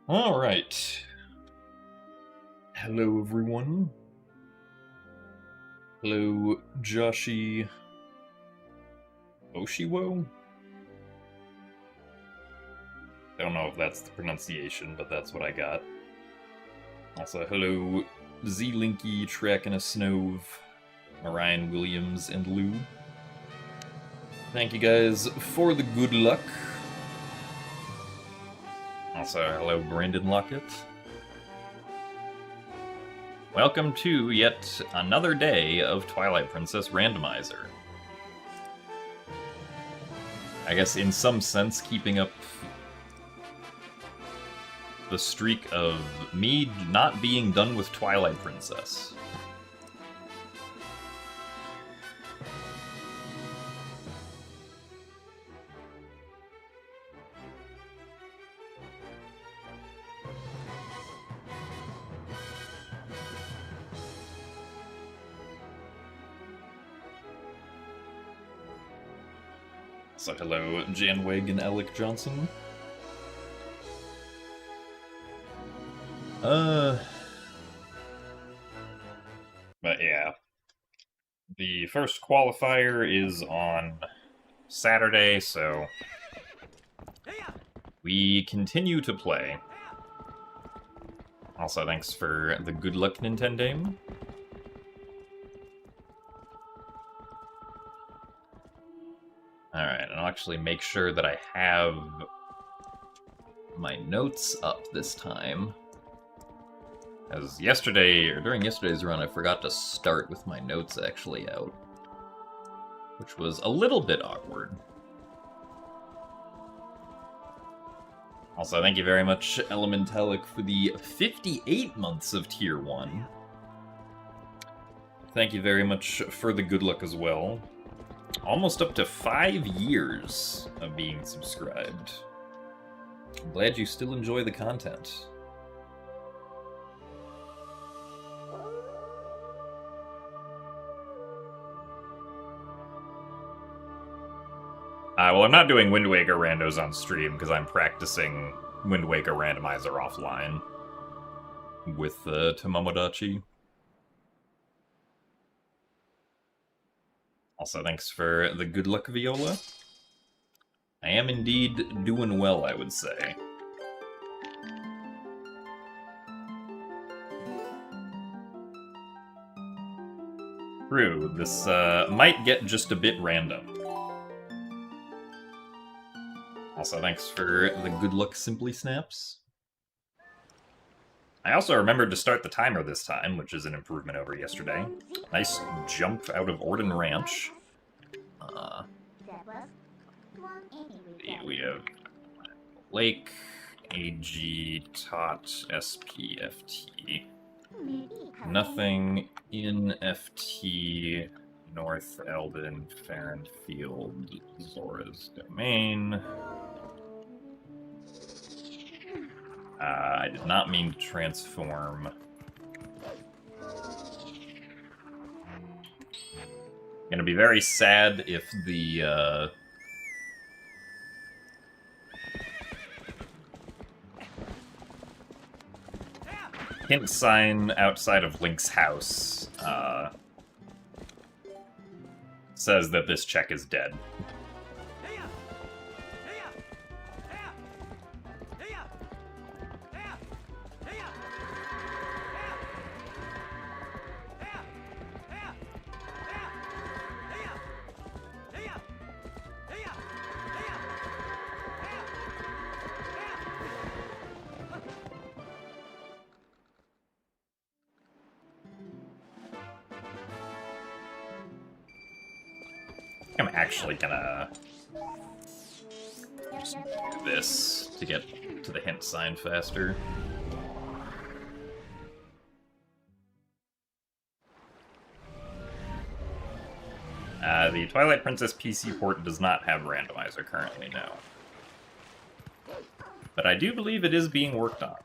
All right. Hello, everyone. Hello, Joshi Oshiwo? Don't know if that's the pronunciation, but that's what I got. Also, hello, Z-Linky, Trek and a Snove, Orion Williams, and Lou. Thank you guys for the good luck. Also, hello, Brandon Lockett. Welcome to yet another day of Twilight Princess Randomizer. I guess in some sense keeping up the streak of me not being done with Twilight Princess. So hello, Janweg and Alec Johnson. But yeah. The first qualifier is on Saturday, so we continue to play. Also, thanks for the good luck, Nintendo. Alright, and I'll actually make sure that I have my notes up this time. As yesterday, or during yesterday's run, I forgot to start with my notes actually out. Which was a little bit awkward. Also, thank you very much, Elementalic, for the 58 months of Tier 1. Thank you very much for the good luck as well. Almost up to 5 years of being subscribed. I'm glad you still enjoy the content. Well, I'm not doing Wind Waker randos on stream because I'm practicing Wind Waker Randomizer offline with Tomomodachi. Also, thanks for the good luck, Viola. I am indeed doing well, I would say. True, this might get just a bit random. Also, thanks for the good luck, Simply Snaps. I also remembered to start the timer this time, which is an improvement over yesterday. Nice jump out of Orden Ranch. We have Lake, AG, Tot, SPFT. Nothing in FT, North Eldon, Farrenfield, Zora's Domain. I did not mean to transform. Gonna be very sad if the hint sign outside of Link's house says that this check is dead. I'm actually gonna just do this to get to the hint sign faster. The Twilight Princess PC port does not have Randomizer currently, no. But I do believe it is being worked on.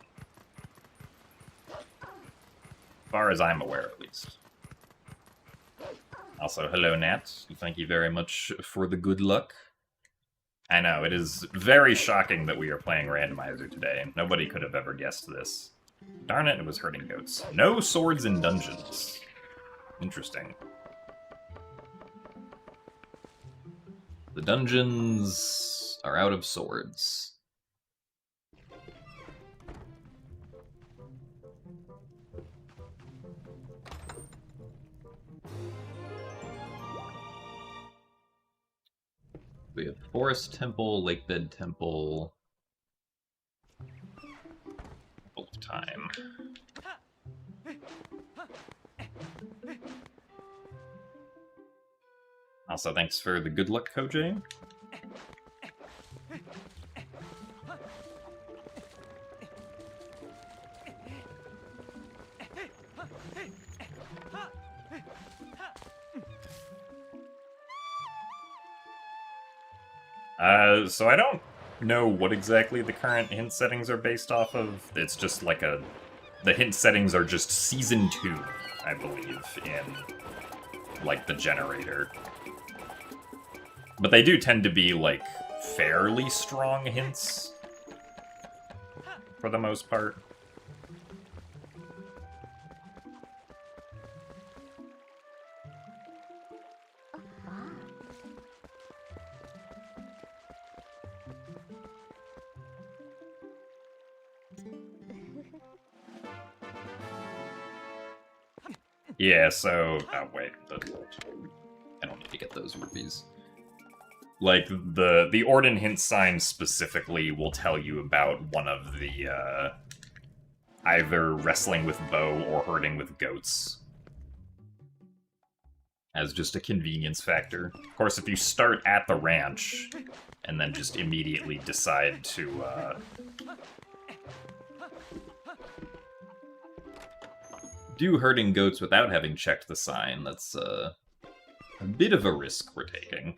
As far as I'm aware, at least. Also, hello, Nat. Thank you very much for the good luck. I know, it is very shocking that we are playing Randomizer today. Nobody could have ever guessed this. Darn it, it was herding goats. No swords in dungeons. Interesting. The dungeons are out of swords. We have Forest Temple, Lakebed Temple. Full of time. Also, thanks for the good luck, Koj. So I don't know what exactly the current hint settings are based off of. It's just like the hint settings are just Season 2, I believe, in, like, the generator. But they do tend to be, like, fairly strong hints, for the most part. Yeah, so... Oh, wait. I don't need to get those rupees. Like, the Orden hint sign specifically will tell you about one of the, either wrestling with bow or herding with goats. As just a convenience factor. Of course, if you start at the ranch, and then just immediately decide to, do herding goats without having checked the sign, that's, a bit of a risk we're taking.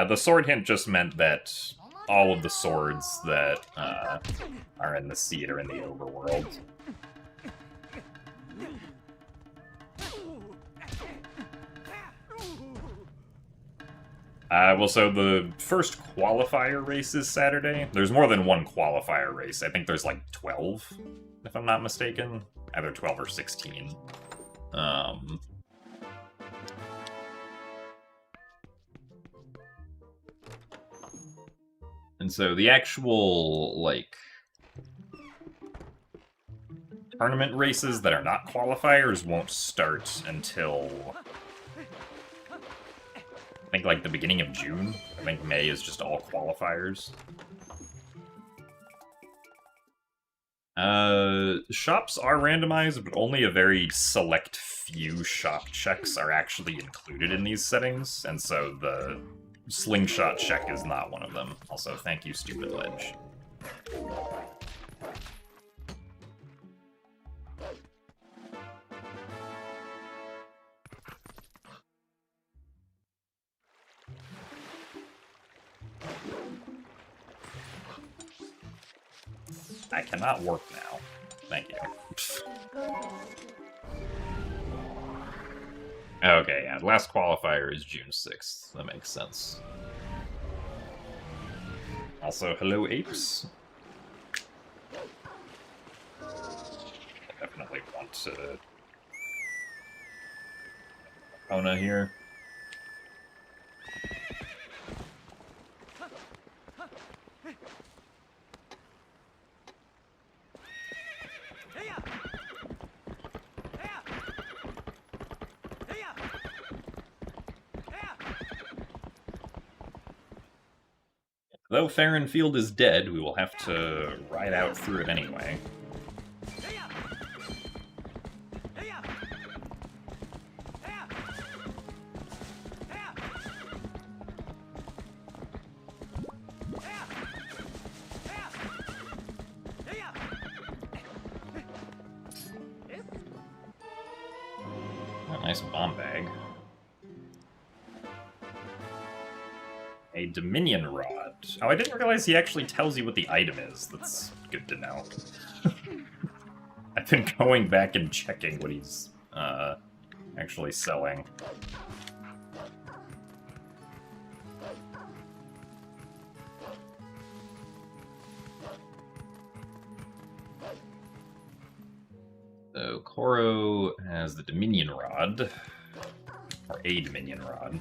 The sword hint just meant that all of the swords that are in the seed are in the Overworld. Well, so the first qualifier race is Saturday. There's more than one qualifier race. I think there's like 12, if I'm not mistaken. Either 12 or 16. And so the actual, like, tournament races that are not qualifiers won't start until, I think, like, the beginning of June. I think May is just all qualifiers. Shops are randomized, but only a very select few shop checks are actually included in these settings, and so the slingshot check is not one of them. Also, thank you, Stupid Ledge. I cannot work now. Thank you. Okay, yeah, last qualifier is June 6th. That makes sense. Also, hello, apes. I definitely want to... Ona here. Though Farrenfield is dead, we will have to ride out through it anyway. Oh, nice bomb bag. A Dominion Rod. Oh, I didn't realize he actually tells you what the item is. That's good to know. I've been going back and checking what he's actually selling. So Koro has the Dominion Rod, or a Dominion Rod.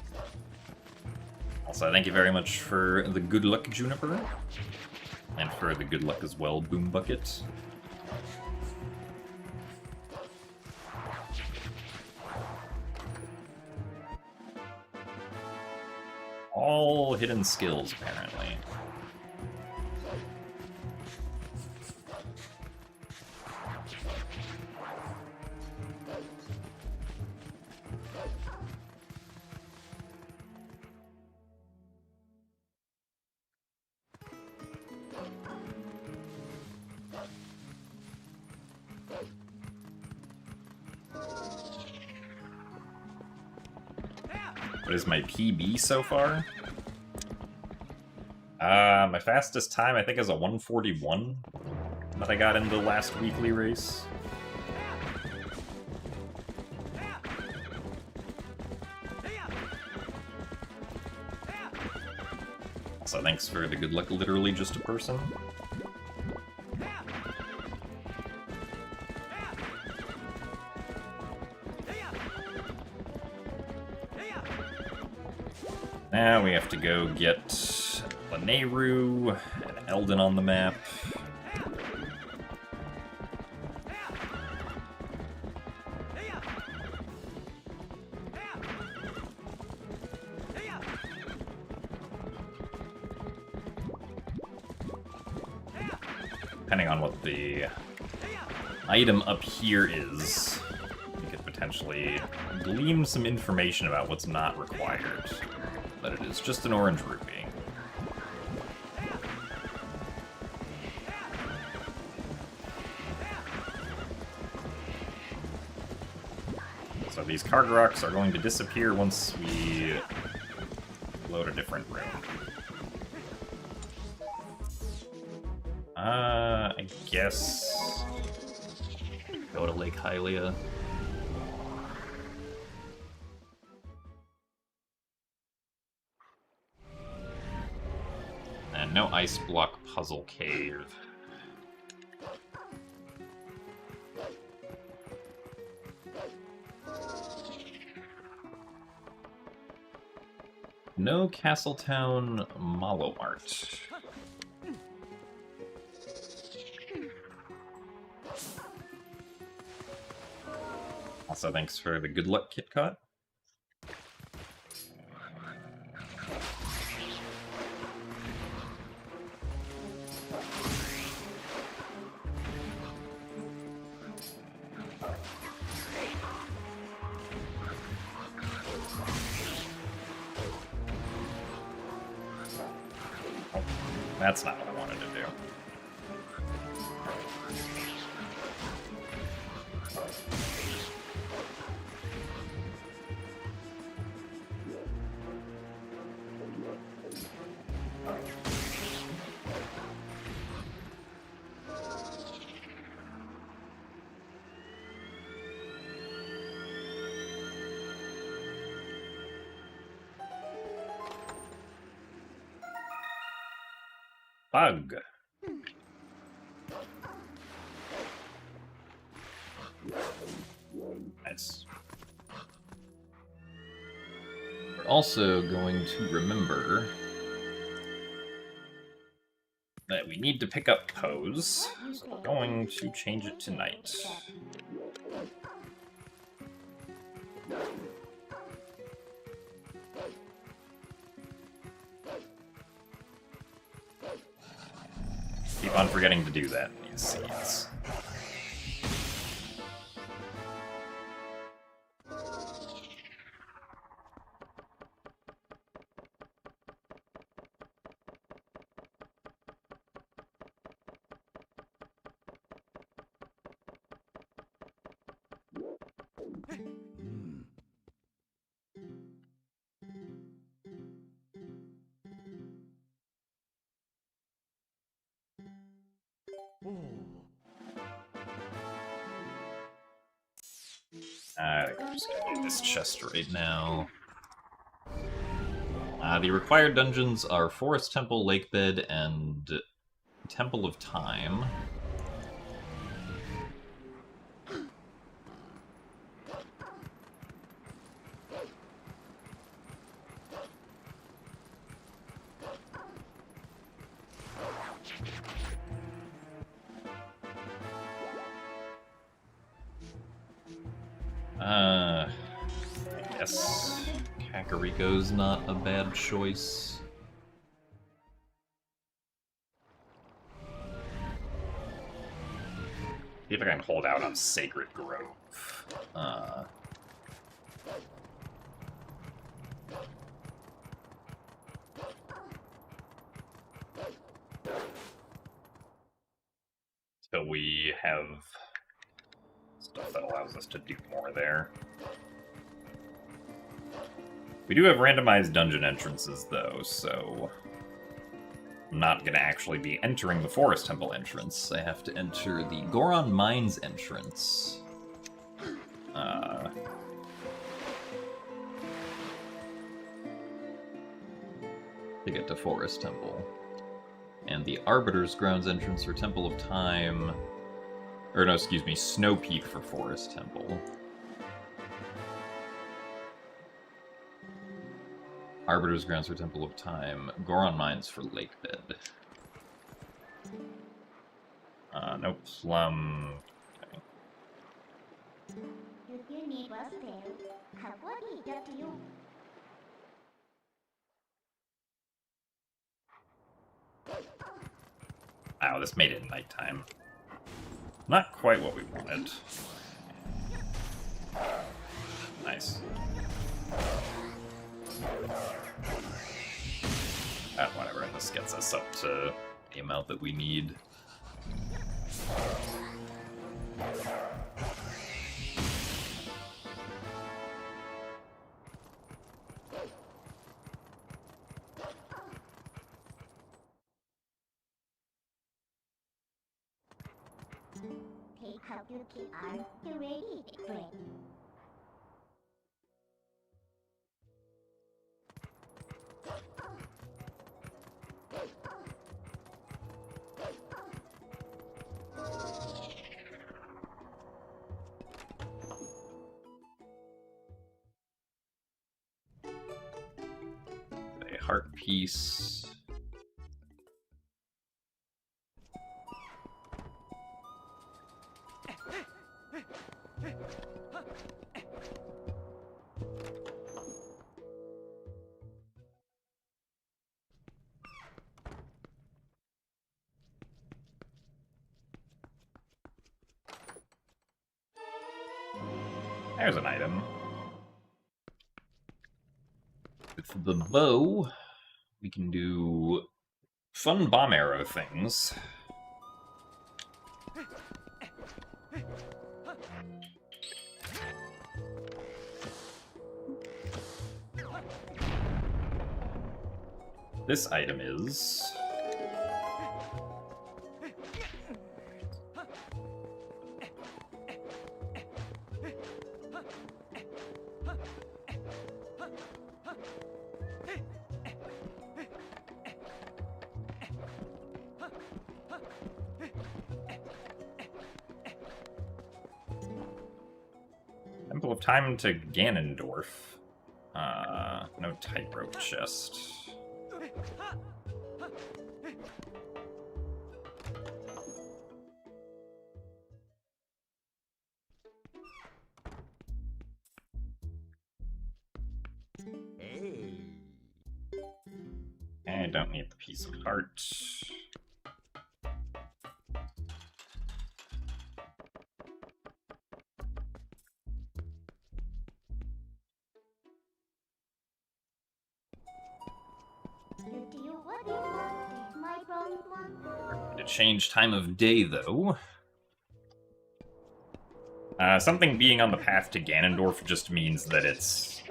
Also, thank you very much for the good luck, Juniper, and for the good luck as well, Boom Bucket. All hidden skills, apparently. What is my PB so far? My fastest time, I think, is a 141 that I got in the last weekly race. So thanks for the good luck, literally just a person. Now we have to go get Lanayru and Eldon on the map. Depending on what the item up here is, we could potentially glean some information about what's not required. But it is just an orange rupee. So these card rocks are going to disappear once we load a different room. I guess go to Lake Hylia. And no ice block puzzle cave. No Castletown Malomart. Also, thanks for the good luck, KitKat. That's not what I wanted to do. Bug. Nice. We're also going to remember that we need to pick up Pose, so we're going to change it to night. Keep on forgetting to do that in these scenes. I think I'm just gonna do this chest right now. The required dungeons are Forest Temple, Lakebed, and Temple of Time. I guess Kakariko's not a bad choice. See if I can hold out on Sacred Grove. So we have stuff that allows us to do more there. We do have randomized dungeon entrances, though, so I'm not going to actually be entering the Forest Temple entrance. I have to enter the Goron Mines entrance. To get to Forest Temple. And the Arbiter's Grounds entrance for Temple of Time... Or no, excuse me, Snow Peak for Forest Temple. Arbiter's Grounds for Temple of Time. Goron Mines for Lakebed. No plum. Okay. If you need a spell, how would he get to you? Wow, this made it nighttime. Not quite what we wanted. Nice. Whatever, and this gets us up to the amount that we need. Take out your key arm to ready it, friend. A heart piece. There's an item. With the bow, we can do fun bomb arrow things. This item is... Temple of Time to Ganondorf. No tightrope chest. I don't need the piece of heart. To change time of day, though. Something being on the path to Ganondorf just means that it's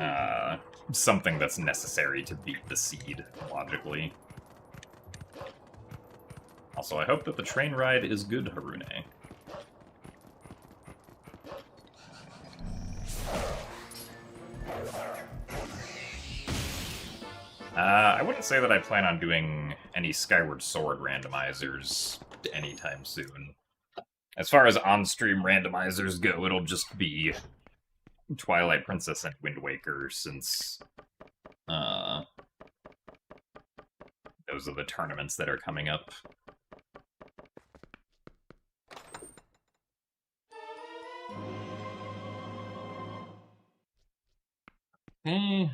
something that's necessary to beat the seed, logically. Also, I hope that the train ride is good, Harune. I wouldn't say that I plan on doing any Skyward Sword randomizers anytime soon. As far as on-stream randomizers go, it'll just be Twilight Princess and Wind Waker, since those are the tournaments that are coming up. Okay.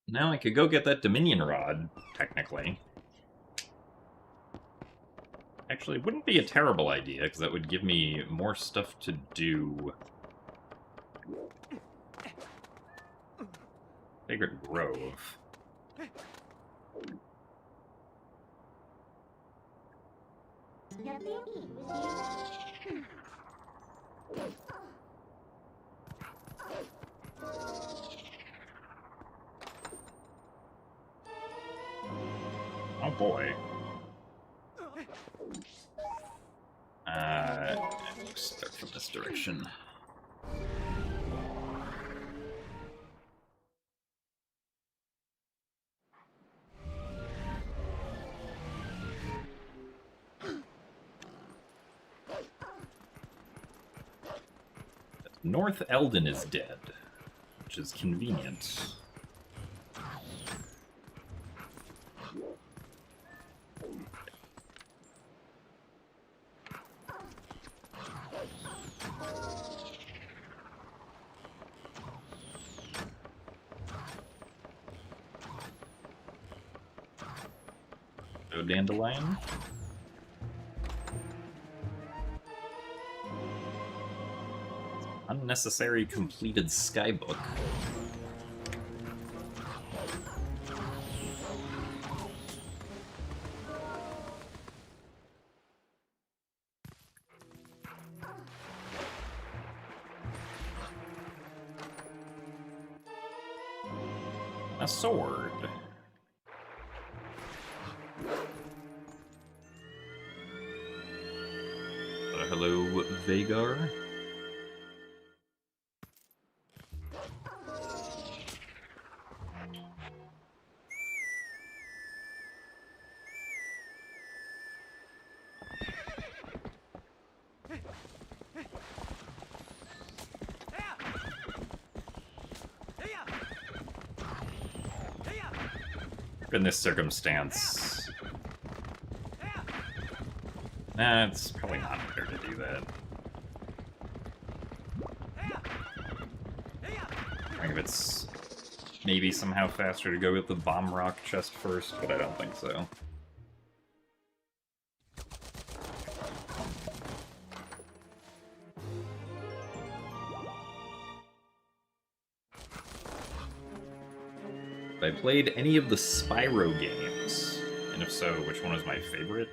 Now I could go get that Dominion Rod, technically. Actually, it wouldn't be a terrible idea, because that would give me more stuff to do. Sacred Grove. Your beauty with you. Oh boy. Start from this direction. North Eldon is dead, which is convenient. So Dandelion. Unnecessary completed skybook. A sword. Hello, Vagar. In this circumstance, nah, it's probably not fair to do that. I think if it's maybe somehow faster to go with the bomb rock chest first, but I don't think so. I played any of the Spyro games, and if so, which one was my favorite?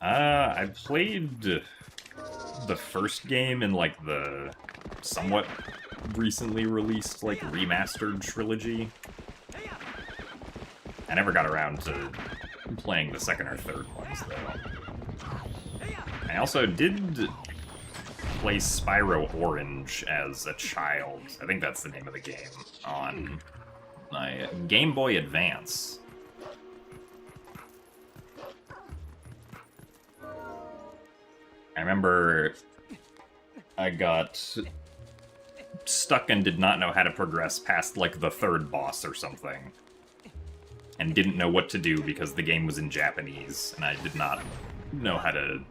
I played the first game in, like, the somewhat recently released, like, remastered trilogy. I never got around to playing the second or third ones, though. I also did play Spyro Orange as a child. I think that's the name of the game, on my Game Boy Advance. I remember I got stuck and did not know how to progress past, like, the third boss or something. And didn't know what to do because the game was in Japanese, and I did not know how to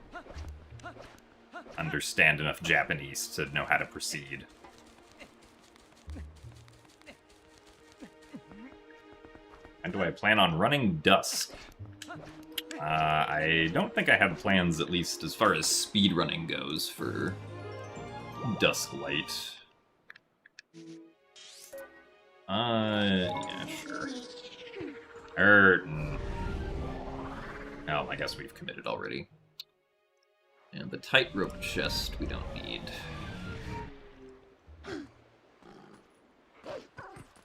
understand enough Japanese to know how to proceed. And do I plan on running Dusk? I don't think I have plans, at least as far as speedrunning goes, for Dusklight. Yeah, sure. Oh, I guess we've committed already. And the tightrope chest we don't need.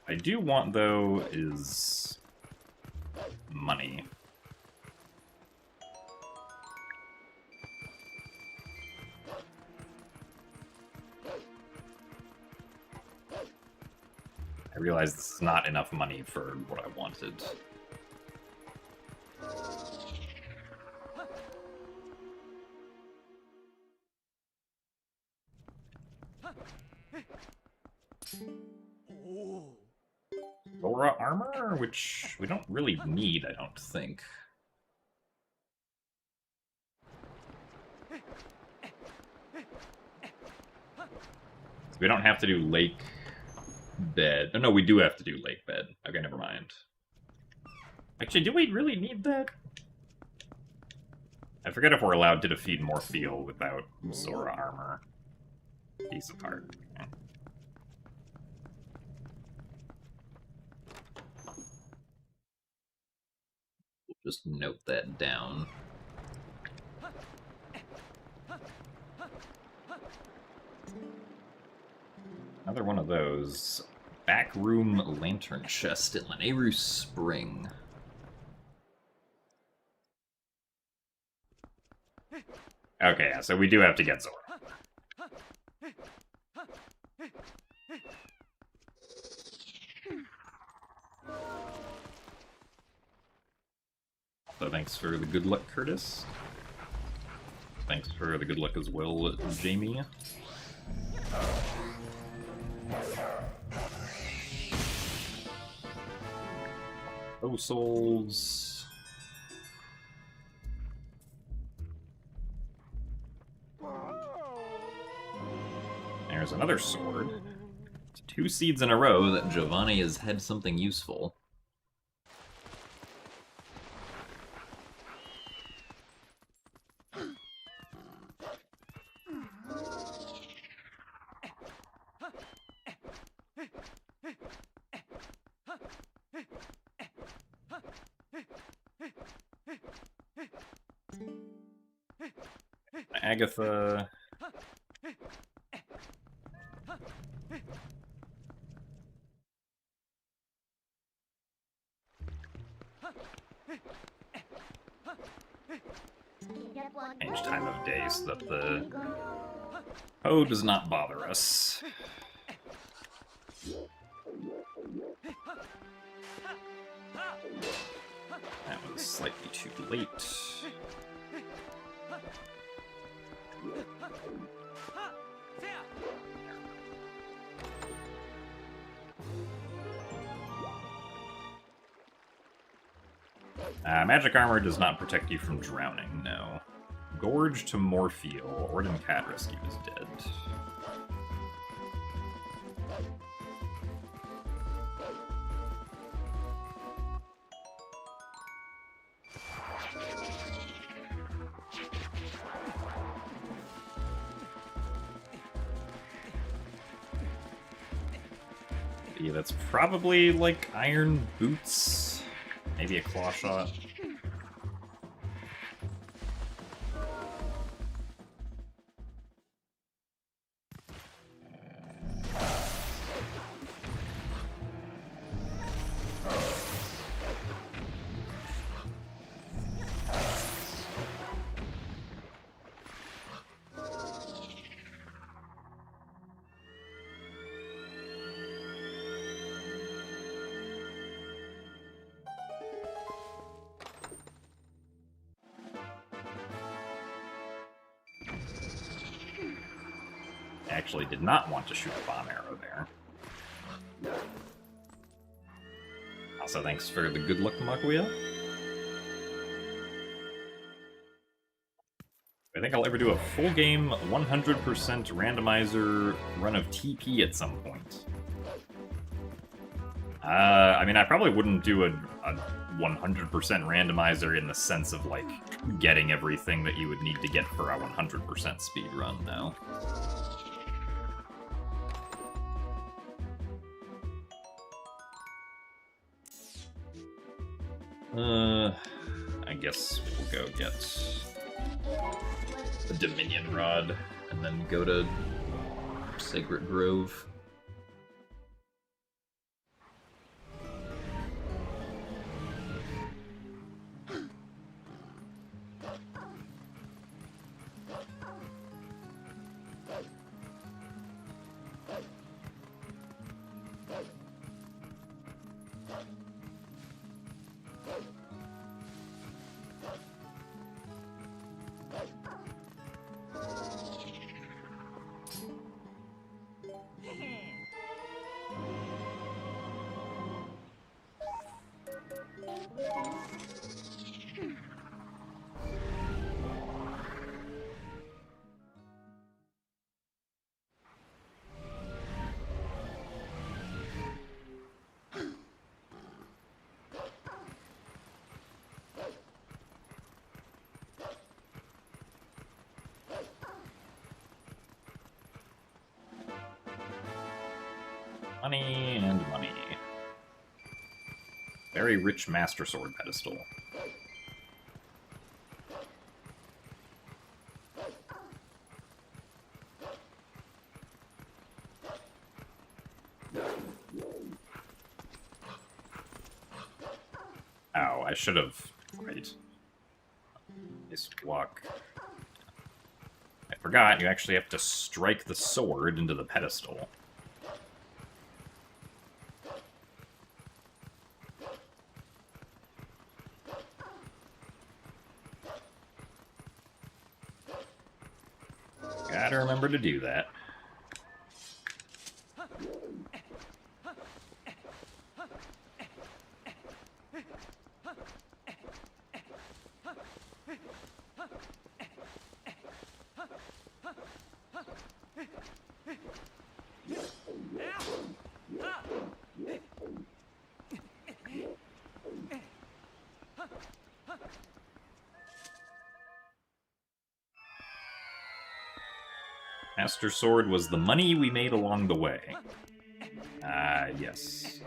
I do want, though, is money. I realize this is not enough money for what I wanted. Aura armor, which we don't really need, I don't think. So we don't have to do lake bed. Oh, no, we do have to do lake bed. Okay, never mind. Actually, do we really need that? I forget if we're allowed to defeat Morpheal without Zora armor. Piece apart. Okay. We'll just note that down. Another one of those. Backroom lantern chest at Lanayru Spring. Okay, yeah, so we do have to get Zora. So thanks for the good luck, Curtis. Thanks for the good luck as well, Jamie. Oh, souls. There's another sword. It's 2 seeds in a row that Giovanni has had something useful. Agatha. Change time of day so that the Poe does not bother us. That was slightly too late. Magic armor does not protect you from drowning, no. Gorge to Morpheal. Orden Cat Rescue is dead. Yeah, that's probably like iron boots. Maybe a claw shot. Actually did not want to shoot a bomb arrow there. Also, thanks for the good luck, Makuya. I think I'll ever do a full game 100% randomizer run of TP at some point. I mean, I probably wouldn't do a 100% randomizer in the sense of, like, getting everything that you would need to get for a 100% speed run, no. I guess we'll go get the Dominion Rod and then go to Sacred Grove. Money and money. Very rich Master Sword pedestal. Oh, I should have... Right. This walk. I forgot, you actually have to strike the sword into the pedestal. Gotta remember to do that. Master Sword was the money we made along the way. Yes.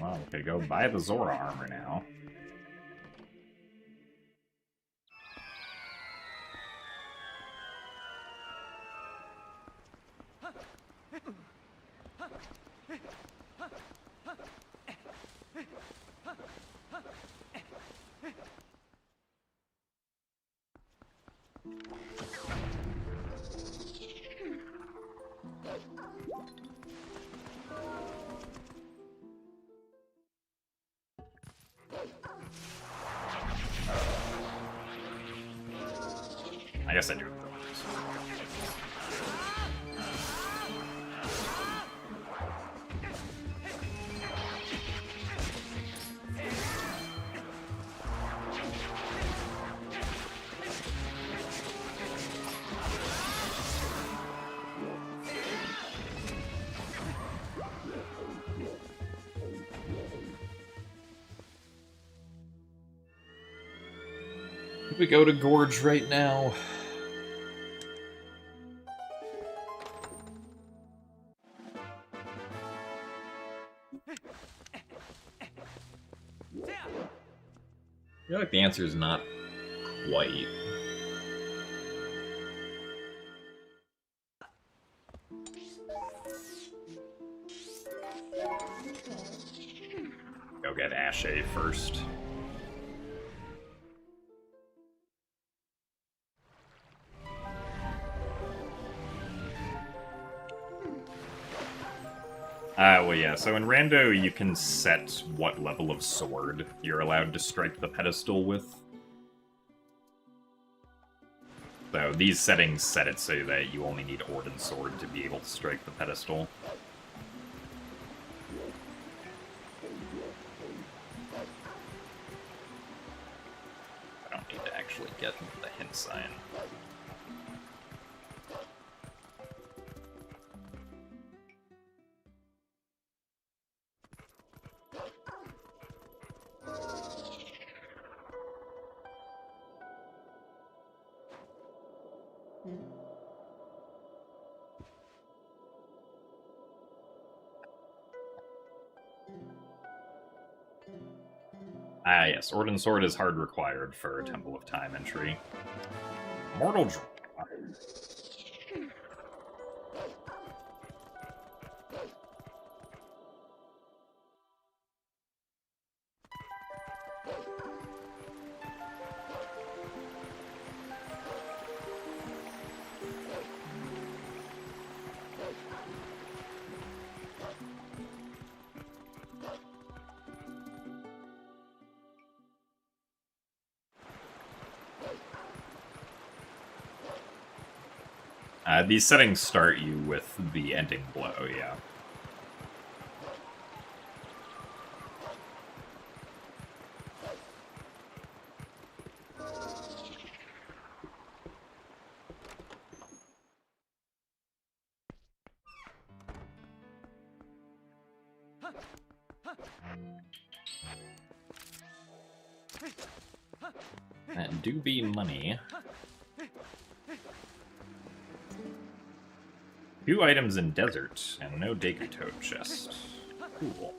Well, we could go buy the Zora armor now. I guess I do. We go to Gorge right now. I feel like the answer is not quite. Go get Ashe first. Well, yeah, so in Rando, you can set what level of sword you're allowed to strike the pedestal with. So these settings set it so that you only need Orden Sword to be able to strike the pedestal. I don't need to actually get the hint sign. Yes, Orden Sword is hard required for Temple of Time entry. Mortal Draw. These settings start you with the ending blow, yeah. That do be money. 2 items in desert, and no Dacre Toad chest. Cool.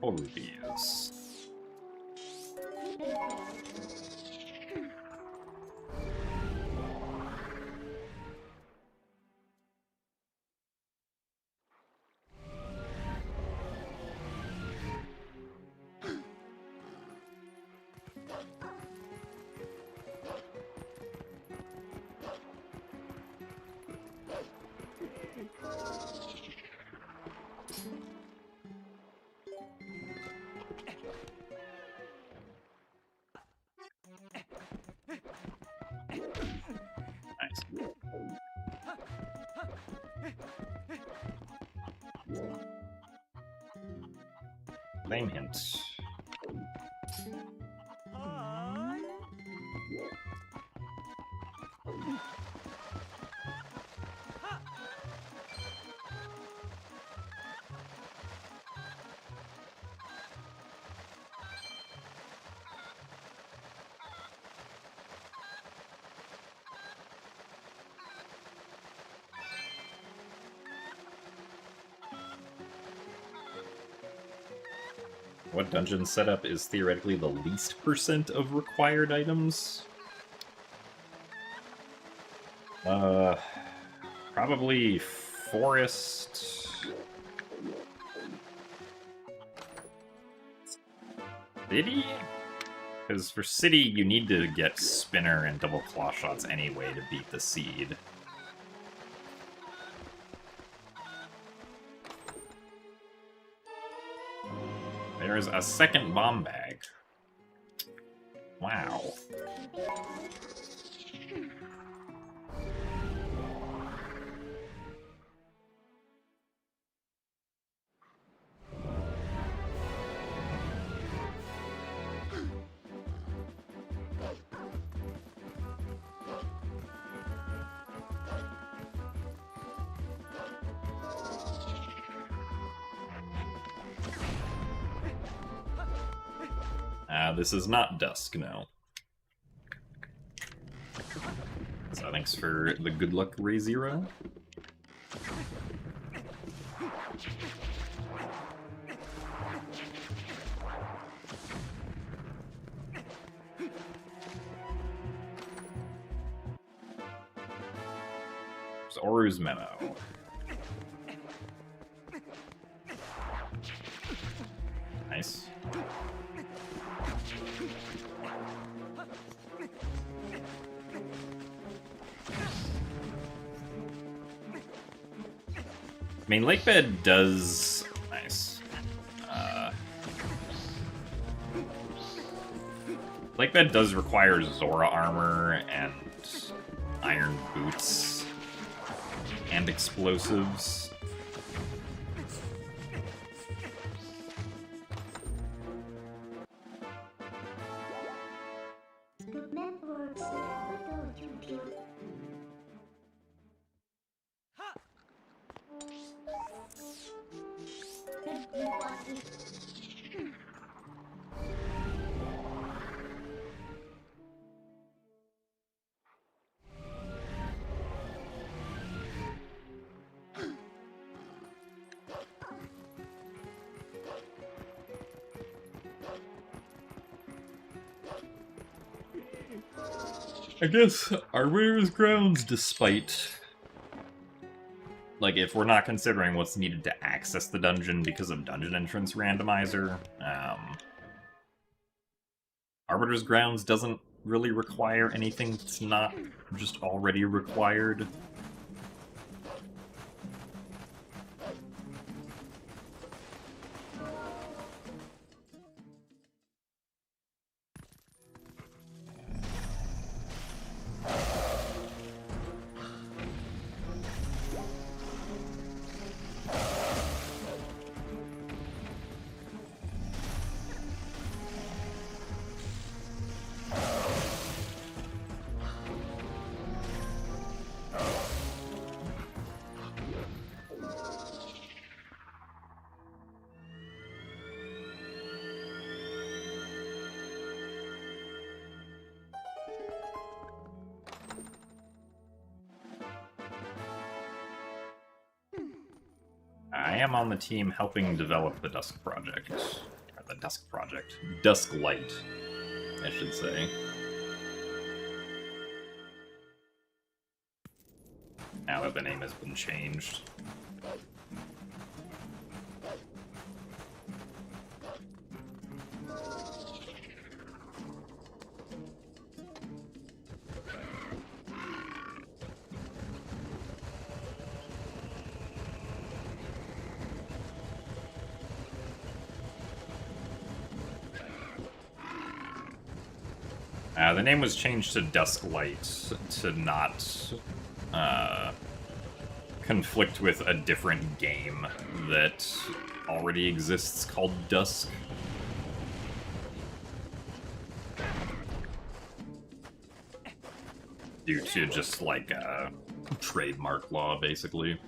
Full rubies. Lame hint. What dungeon setup is theoretically the least % of required items? Probably forest. City? Because for city, you need to get spinner and double claw shots anyway to beat the seed. There's a second bomb bag. Wow. This is not dusk, no. So thanks for the good luck, Ray Zero. It's Oru's memo. Nice. I mean, Lakebed does... Nice. Lakebed does require Zora armor and iron boots and explosives. I guess Arbiter's Grounds, despite... Like, if we're not considering what's needed to access the dungeon because of dungeon entrance randomizer, Arbiter's Grounds doesn't really require anything that's not just already required. I am on the team helping develop the Dusk Project. Or the Dusk Project. Dusk Light, I should say. Now that the name has been changed. The name was changed to Dusk Light to not conflict with a different game that already exists called Dusk. Due to just like trademark law, basically.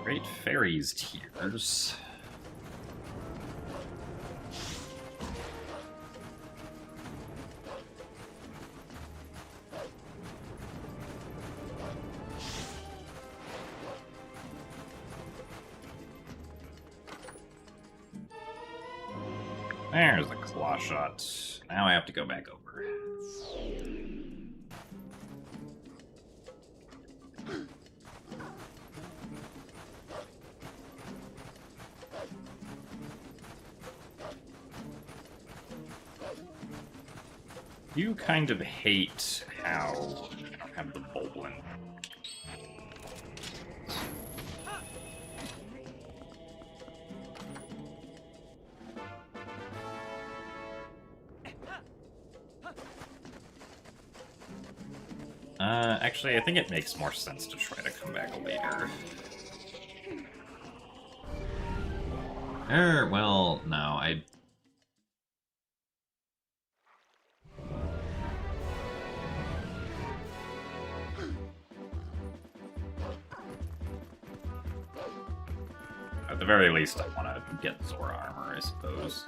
Great Fairies Tears. There's the claw shot. Now I have to go back over. You kind of hate how I don't have the Boblin. Actually, I think it makes more sense to try to come back later. Well, no, I... At the very least, I want to get Zora armor, I suppose.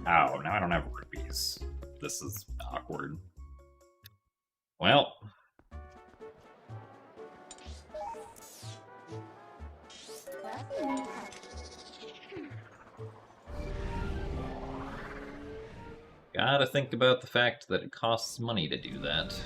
Oh, now I don't have rupees. This is awkward. Well. Gotta think about the fact that it costs money to do that.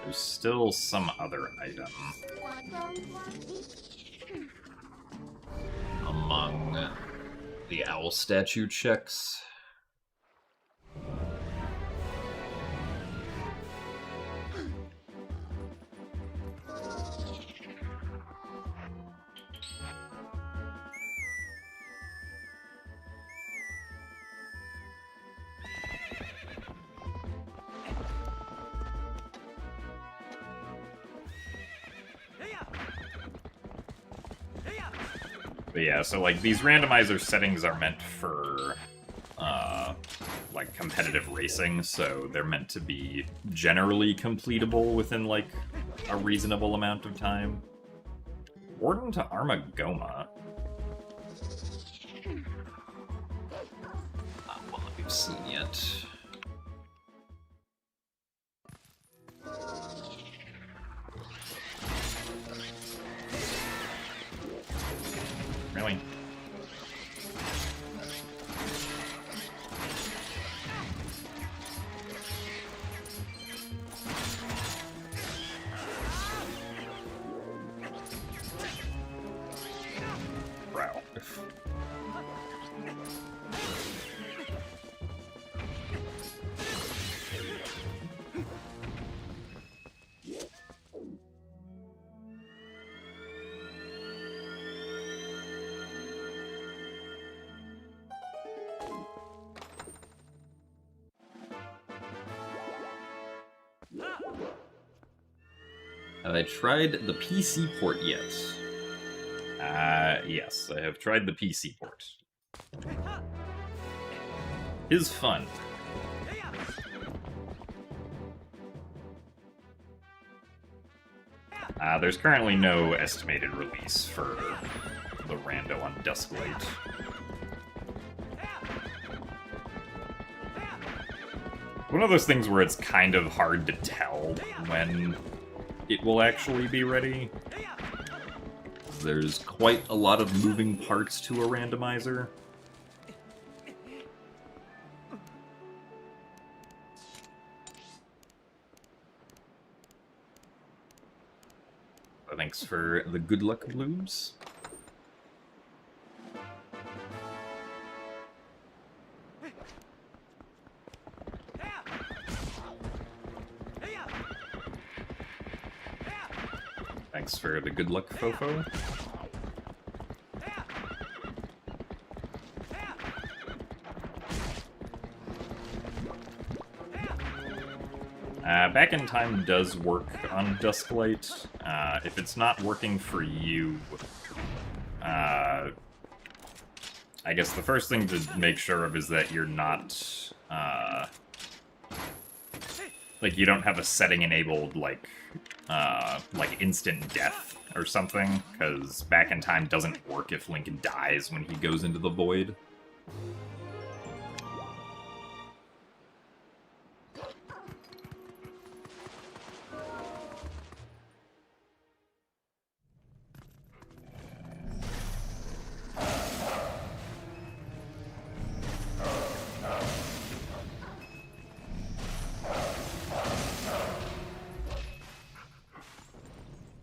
There's still some other item among the owl statue checks. But yeah, so like these randomizer settings are meant for like competitive racing, so they're meant to be generally completable within like a reasonable amount of time. Warden to Armagoma. Not one that we've seen yet. Really? Wow. Have I tried the PC port yet? Yes, I have tried the PC port. Is fun. There's currently no estimated release for the rando on Dusklight. One of those things where it's kind of hard to tell when it will actually be ready. There's quite a lot of moving parts to a randomizer. Thanks for the good luck blooms. Thanks for the good luck, Fofo. Back in Time does work on Dusklight. If it's not working for you, I guess the first thing to make sure of is that you're not, like, you don't have a setting enabled, like instant death or something, because Back in Time doesn't work if Link dies when he goes into the void.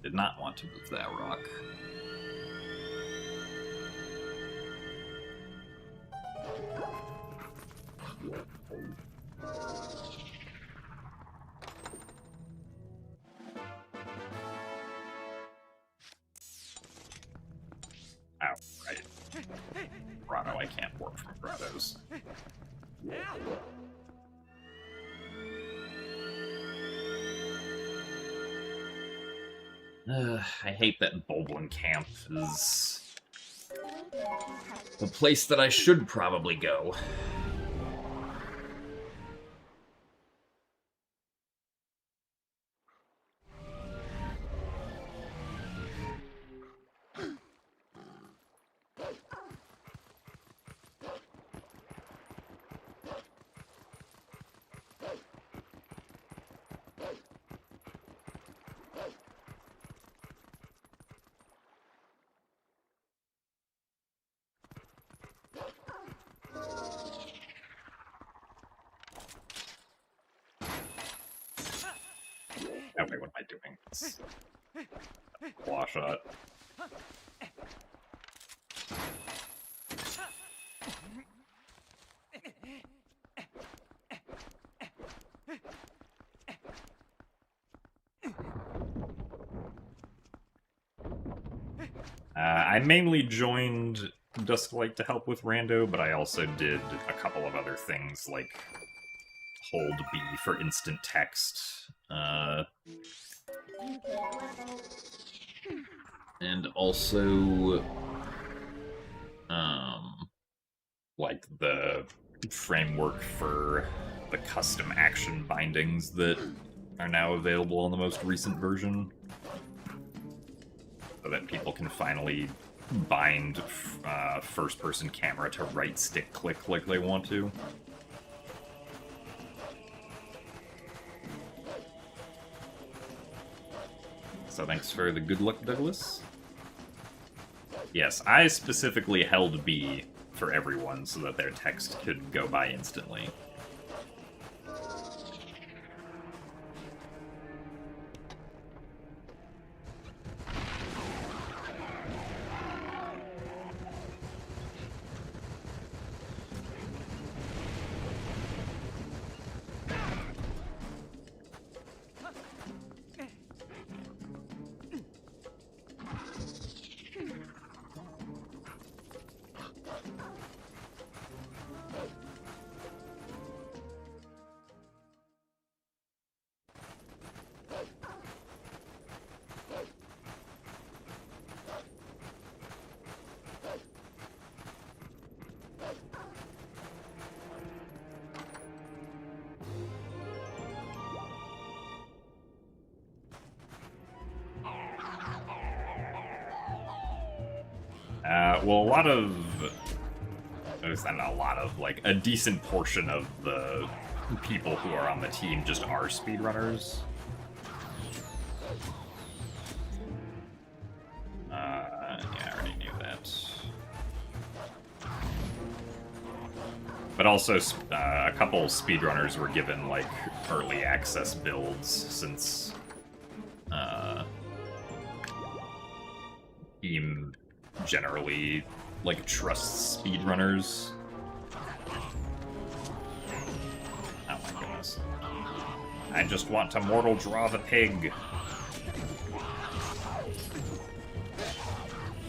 Did not want to move that rock. Oh, right. Grotto, I can't warp from grottos. I hate that Boblin Camp is the place that I should probably go. Oh wait, what am I doing? It's a claw shot. I mainly joined Dusklight to help with Rando, but I also did a couple of other things, like hold B for instant text, and also like the framework for the custom action bindings that are now available in the most recent version, so that people can finally bind first-person camera to right stick click like they want to. So thanks for the good luck, Douglas. Yes, I specifically held B for everyone so that their text could go by instantly. Well, a lot of... There's not a lot of, like, a decent portion of the people who are on the team just are speedrunners. Yeah, I already knew that. But also, a couple speedrunners were given, like, early access builds, since, Beam generally, like, trusts speedrunners. Oh my goodness. I just want to mortal draw the pig.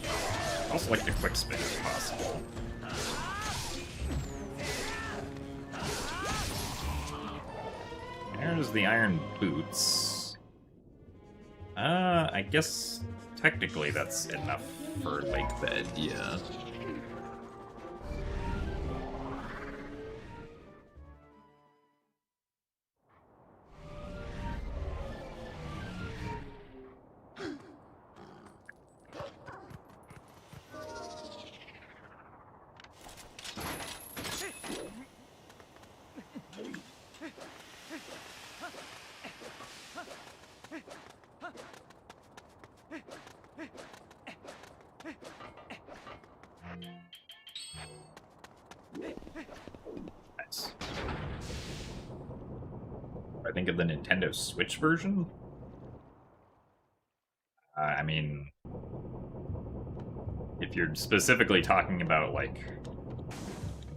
I also like to quick spin if possible. There's the iron boots. I guess technically that's enough for lake bed, yeah. Nice. I think of the Nintendo Switch version? I mean, if you're specifically talking about, like,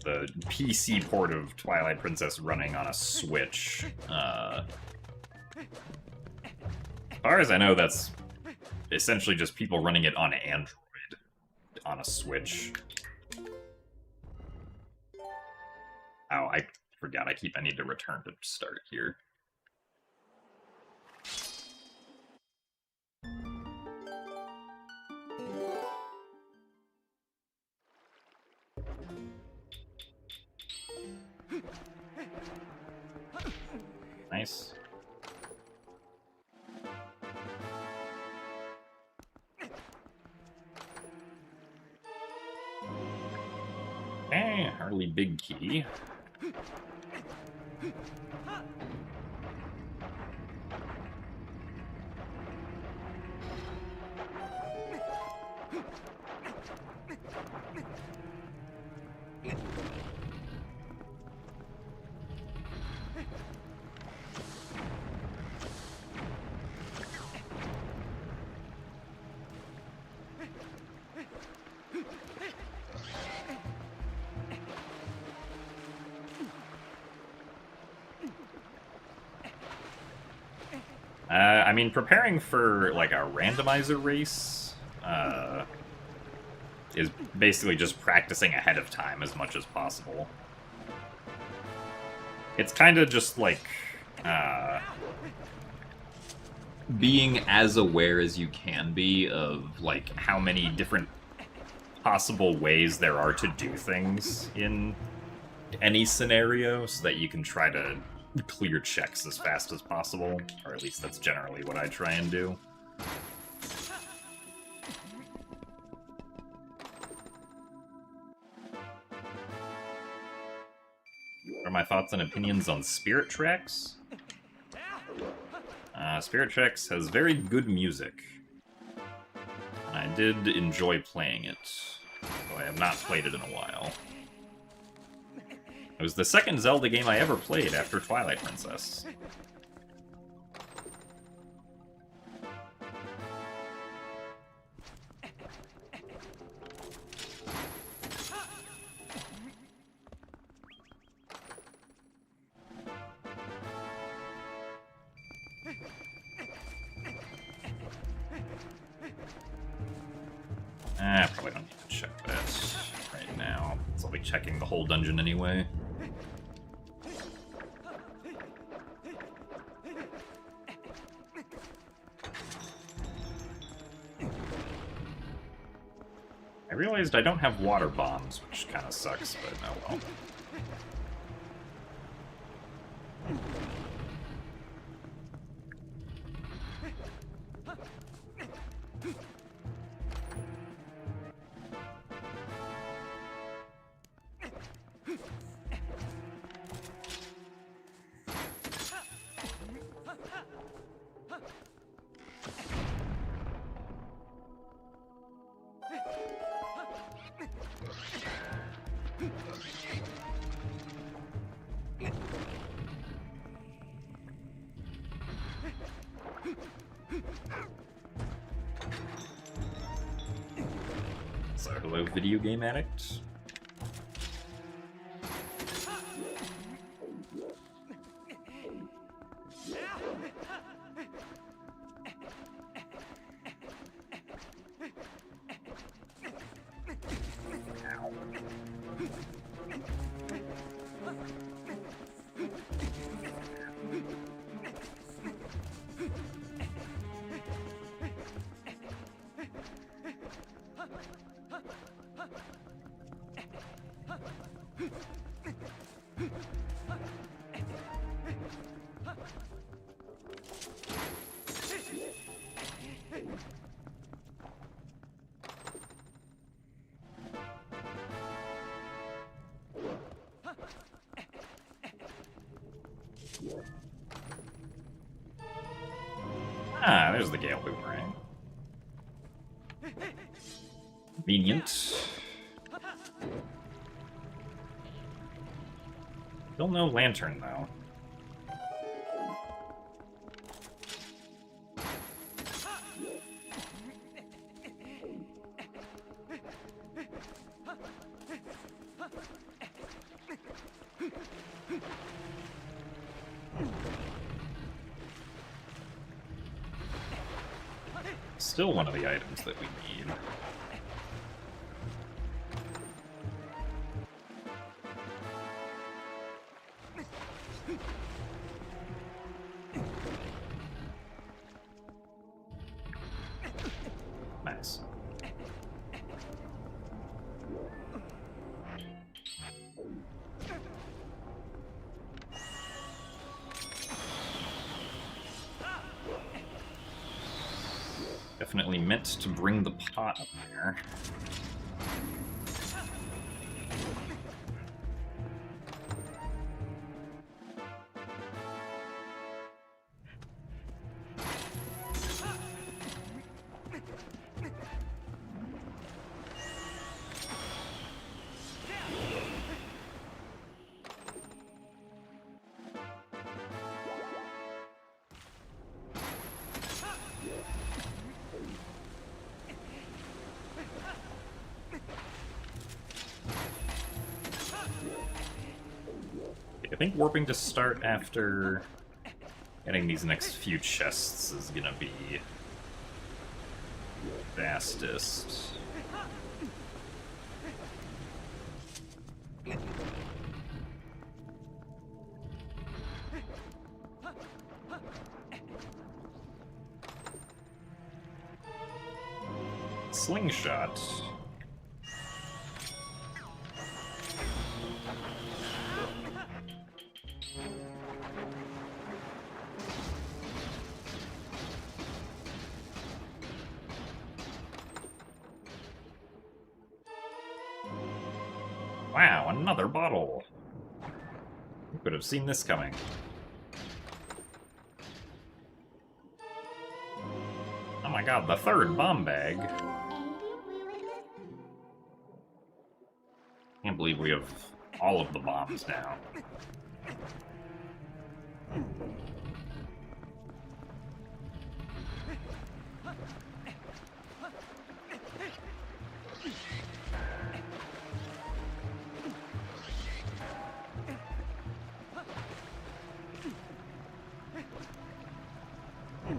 the PC port of Twilight Princess running on a Switch, as far as I know, that's essentially just people running it on Android on a Switch. Oh, I forgot. I need to return to start here. Nice. Okay, Harley Big Key. I mean, preparing for, like, a randomizer race, is basically just practicing ahead of time as much as possible. It's kind of just, like, being as aware as you can be of, like, how many different possible ways there are to do things in any scenario so that you can try to clear checks as fast as possible, or at least that's generally what I try and do. What are my thoughts and opinions on Spirit Tracks? Spirit Tracks has very good music. I did enjoy playing it, though I have not played it in a while. It was the second Zelda game I ever played after Twilight Princess. I probably don't need to check that right now, so I'll be checking the whole dungeon anyway. I realized I don't have water bombs, which kind of sucks, but oh well. So, hello, video game addict. Ah, there's the Gale Boomerang. Convenient. Still no lantern, though. Still one of the items that we need. Nice. Definitely meant to bring the pot up there. I think warping to start after getting these next few chests is gonna be fastest. Slingshot. Wow, another bottle! Who could have seen this coming? Oh my god, the third bomb bag! Can't believe we have all of the bombs now.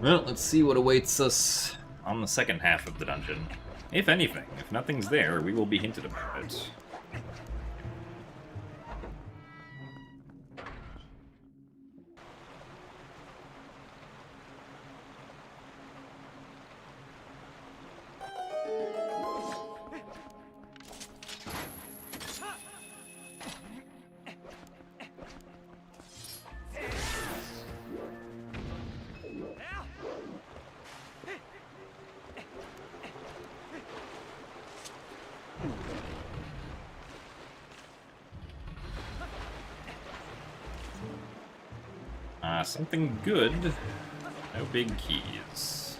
Well, let's see what awaits us on the second half of the dungeon. If anything, if nothing's there, we will be hinted about it. Something good. No big keys.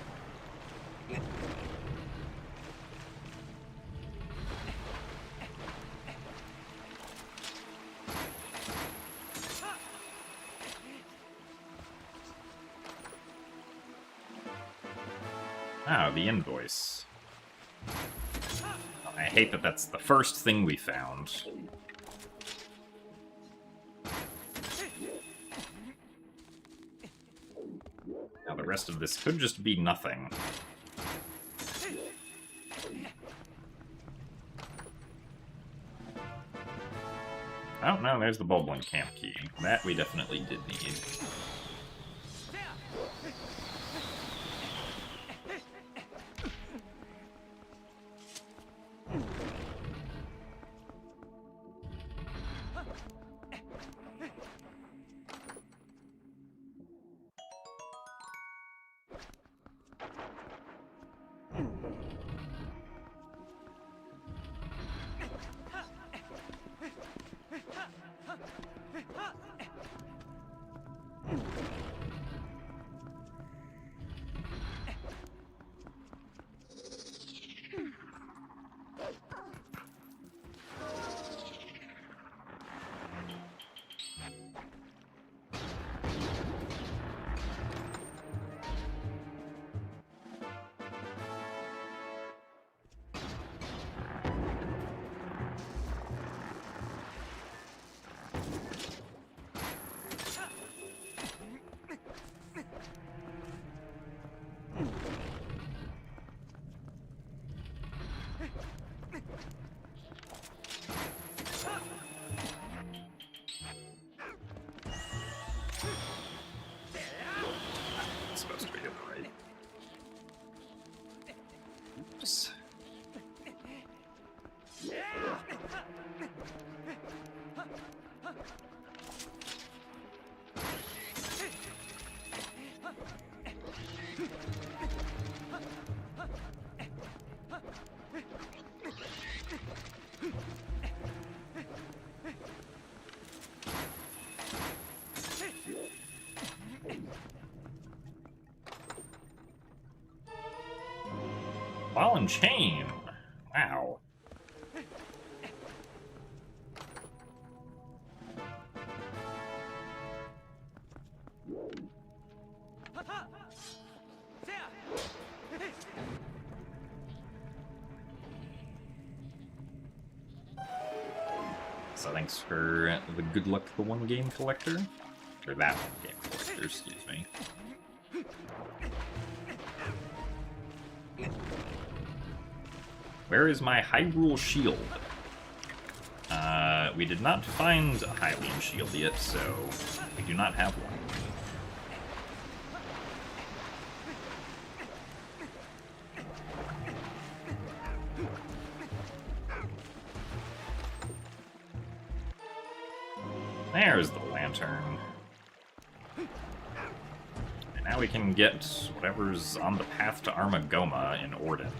Ah, the invoice. I hate that that's the first thing we found. Now the rest of this could just be nothing. Oh, no, there's the Bulblin camp key. That we definitely did need. Ball and chain. Wow. So thanks for the good luck to the one game collector. Or that one game collector, excuse me. Where is my Hyrule shield? We did not find a Hylian shield yet, so we do not have one. There's the lantern. And now we can get whatever's on the path to Armagoma in Orden.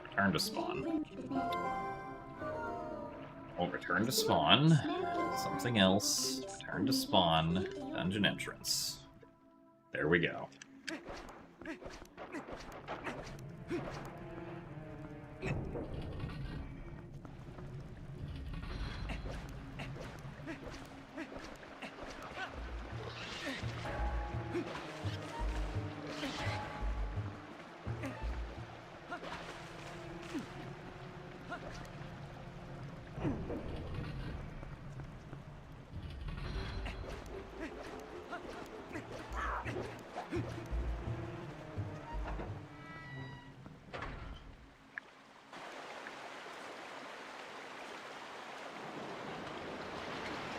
Return to spawn. Oh, return to spawn. Something else. Return to spawn. Dungeon entrance. There we go.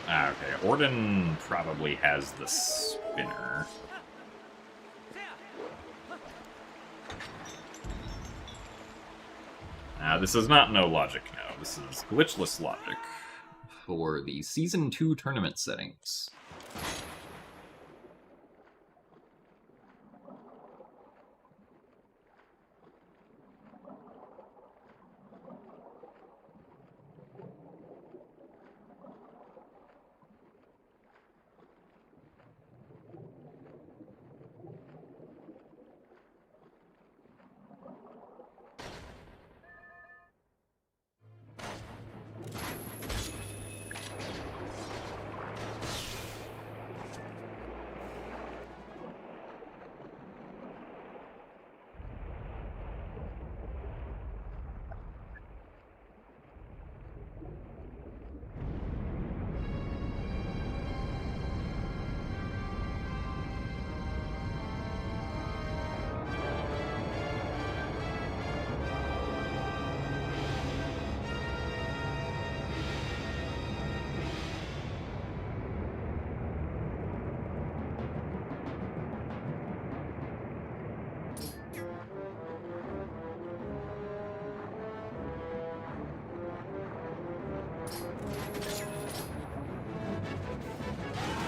Okay, Orden probably has the spinner. This is not no logic, no. This is glitchless logic for the Season 2 tournament settings.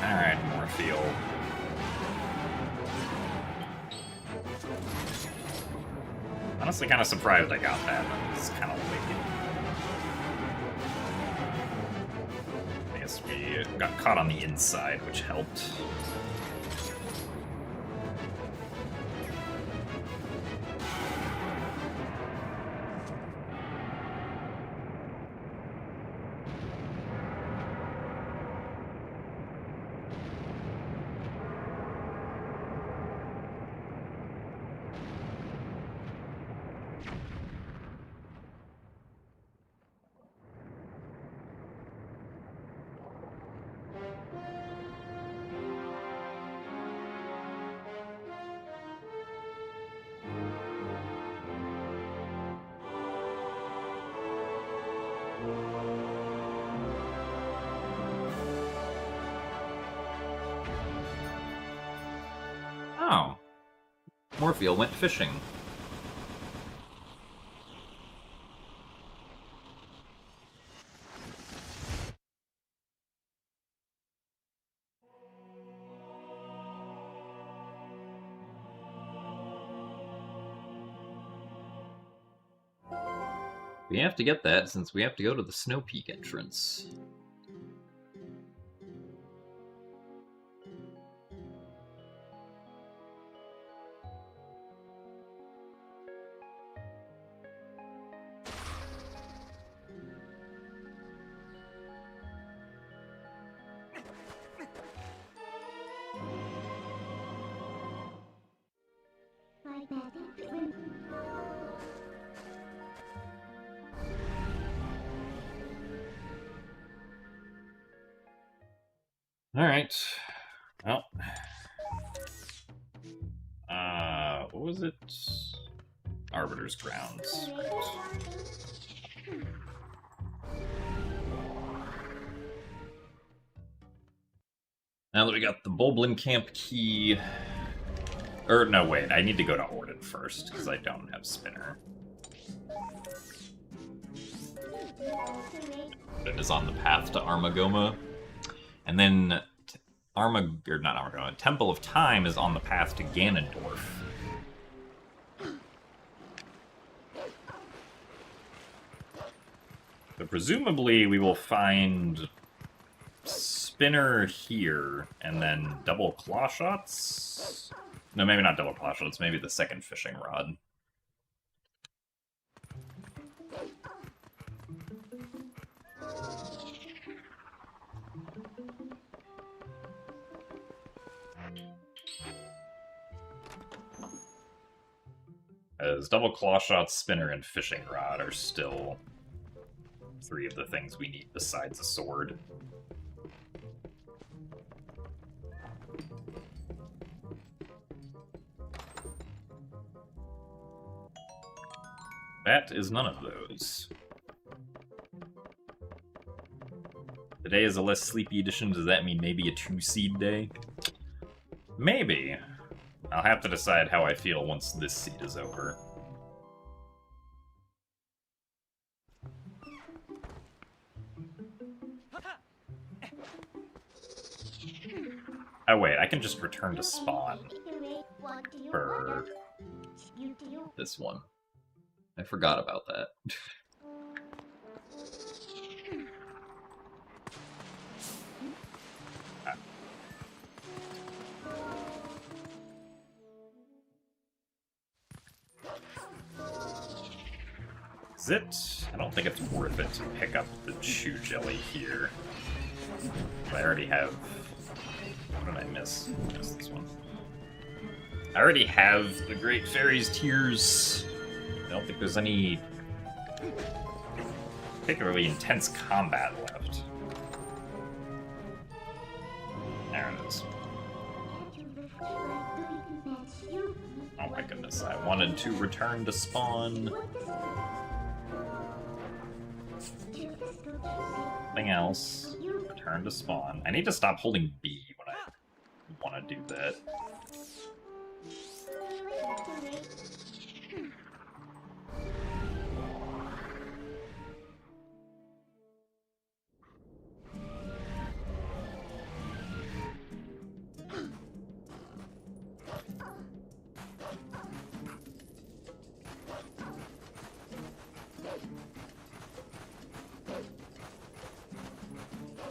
Alright, Morpheal. Honestly, kind of surprised I got that. It's kind of late. I guess we got caught on the inside, which helped. Oh. Morpheal went fishing. We have to get that since we have to go to the Snow Peak entrance. Alright. Well. What was it? Arbiter's Grounds. Right. Now that we got the Boblin Camp key... Or, no, wait, I need to go to Orden first, because I don't have Spinner. Orden is on the path to Armagoma. And then Temple of Time is on the path to Ganondorf. So presumably we will find spinner here, and then double claw shots? No, maybe not double claw shots, maybe the second fishing rod. As double claw shots, spinner, and fishing rod are still 3 of the things we need besides a sword. That is none of those. Today is a less sleepy edition. Does that mean maybe a 2-seed day? Maybe. I'll have to decide how I feel once this seed is over. Oh wait, I can just return to spawn for this one. I forgot about that. Is it? I don't think it's worth it to pick up the chew jelly here. I already have... What did I miss? I missed this one. I already have the Great Fairy's Tears. I don't think there's any particularly intense combat left. There it is. Oh my goodness, I wanted to return to spawn. Nothing else. Return to spawn. I need to stop holding B when I want to do that.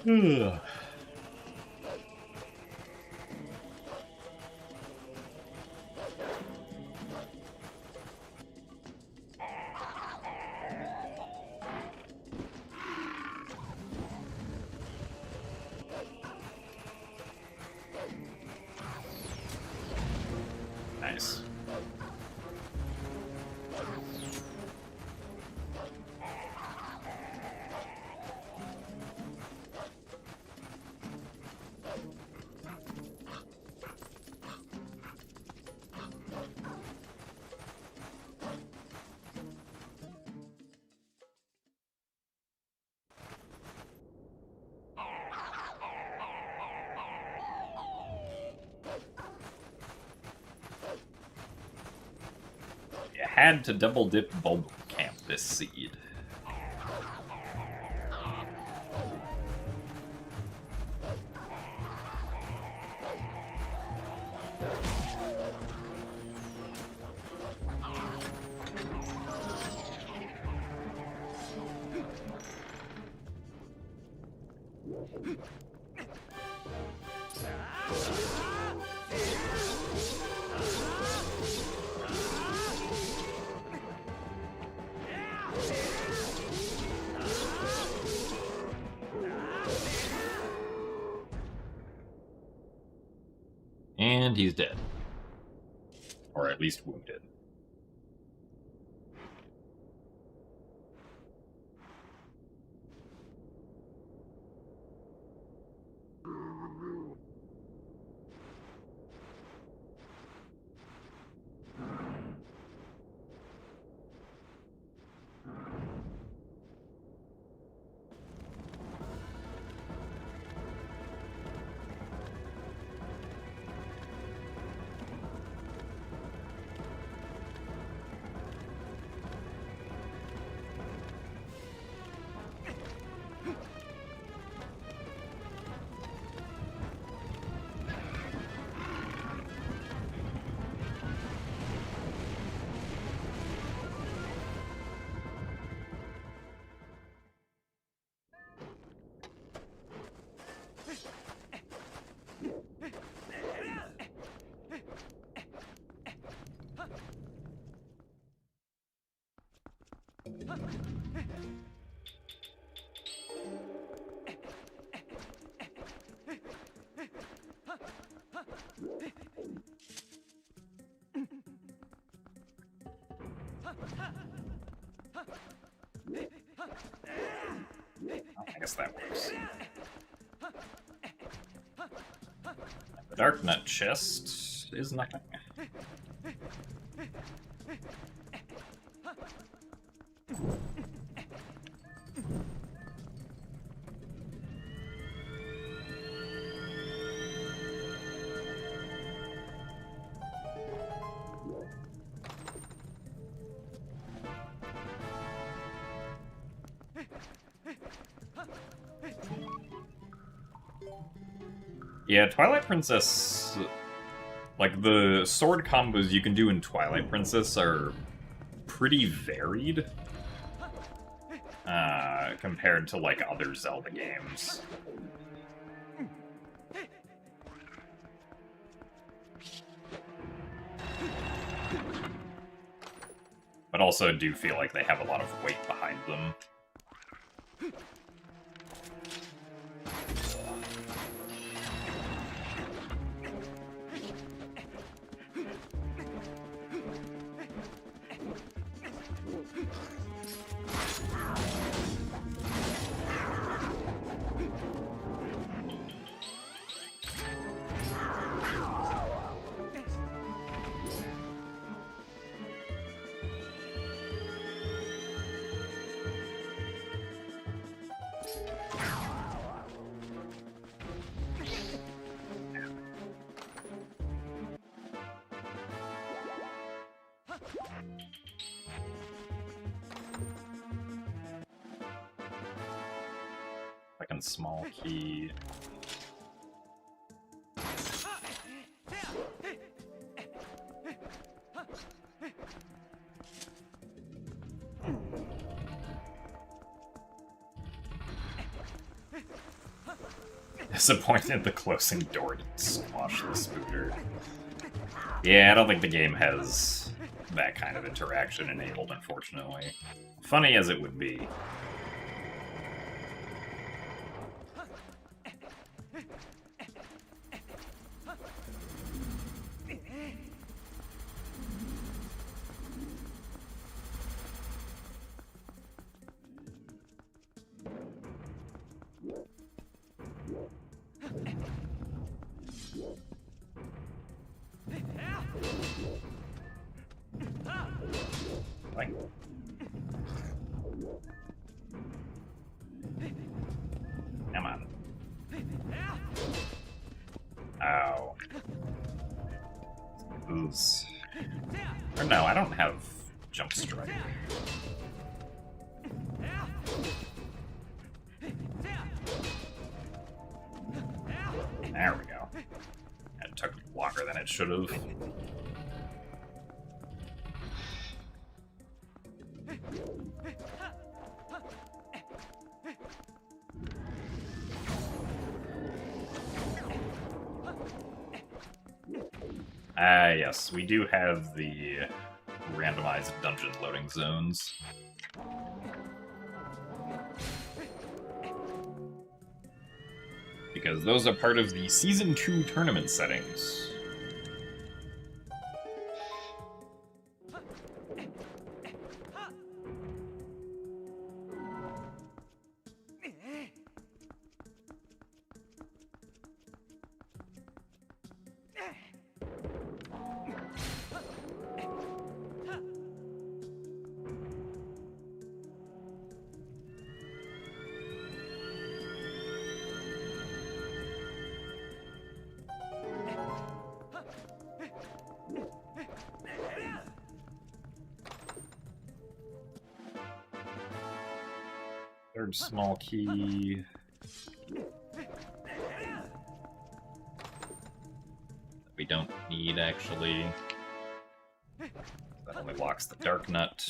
Ugh. Nice. Had to double dip Bulb Camp this seed. And he's dead. Or at least wounded. I guess that works. The Dark Nut chest is nothing. Yeah, Twilight Princess... Like, the sword combos you can do in Twilight Princess are pretty varied. Compared to, like, other Zelda games. But also do feel like they have a lot of weight behind them. Second small key. Disappointed the closing door didn't squash the spooter. Yeah, I don't think the game has that kind of interaction enabled, unfortunately. Funny as it would be. Like, come on. Ow. Ooze. Or no, I don't have jump strike. There we go. It took longer than it should have. Yes, we do have the randomized dungeon loading zones. Because those are part of the Season 2 tournament settings. Third small key. We don't need, actually. That only locks the Dark Nut.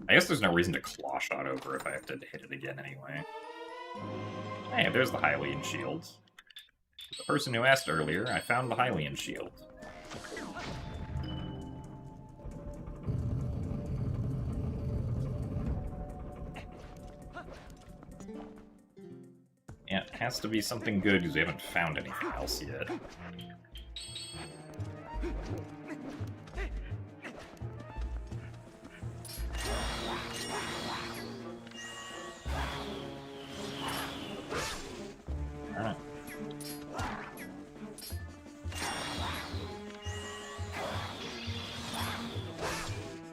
I guess there's no reason to claw shot over if I have to hit it again anyway. Hey, there's the Hylian shield. The person who asked earlier, I found the Hylian shield. Yeah, it has to be something good because we haven't found anything else yet. Alright.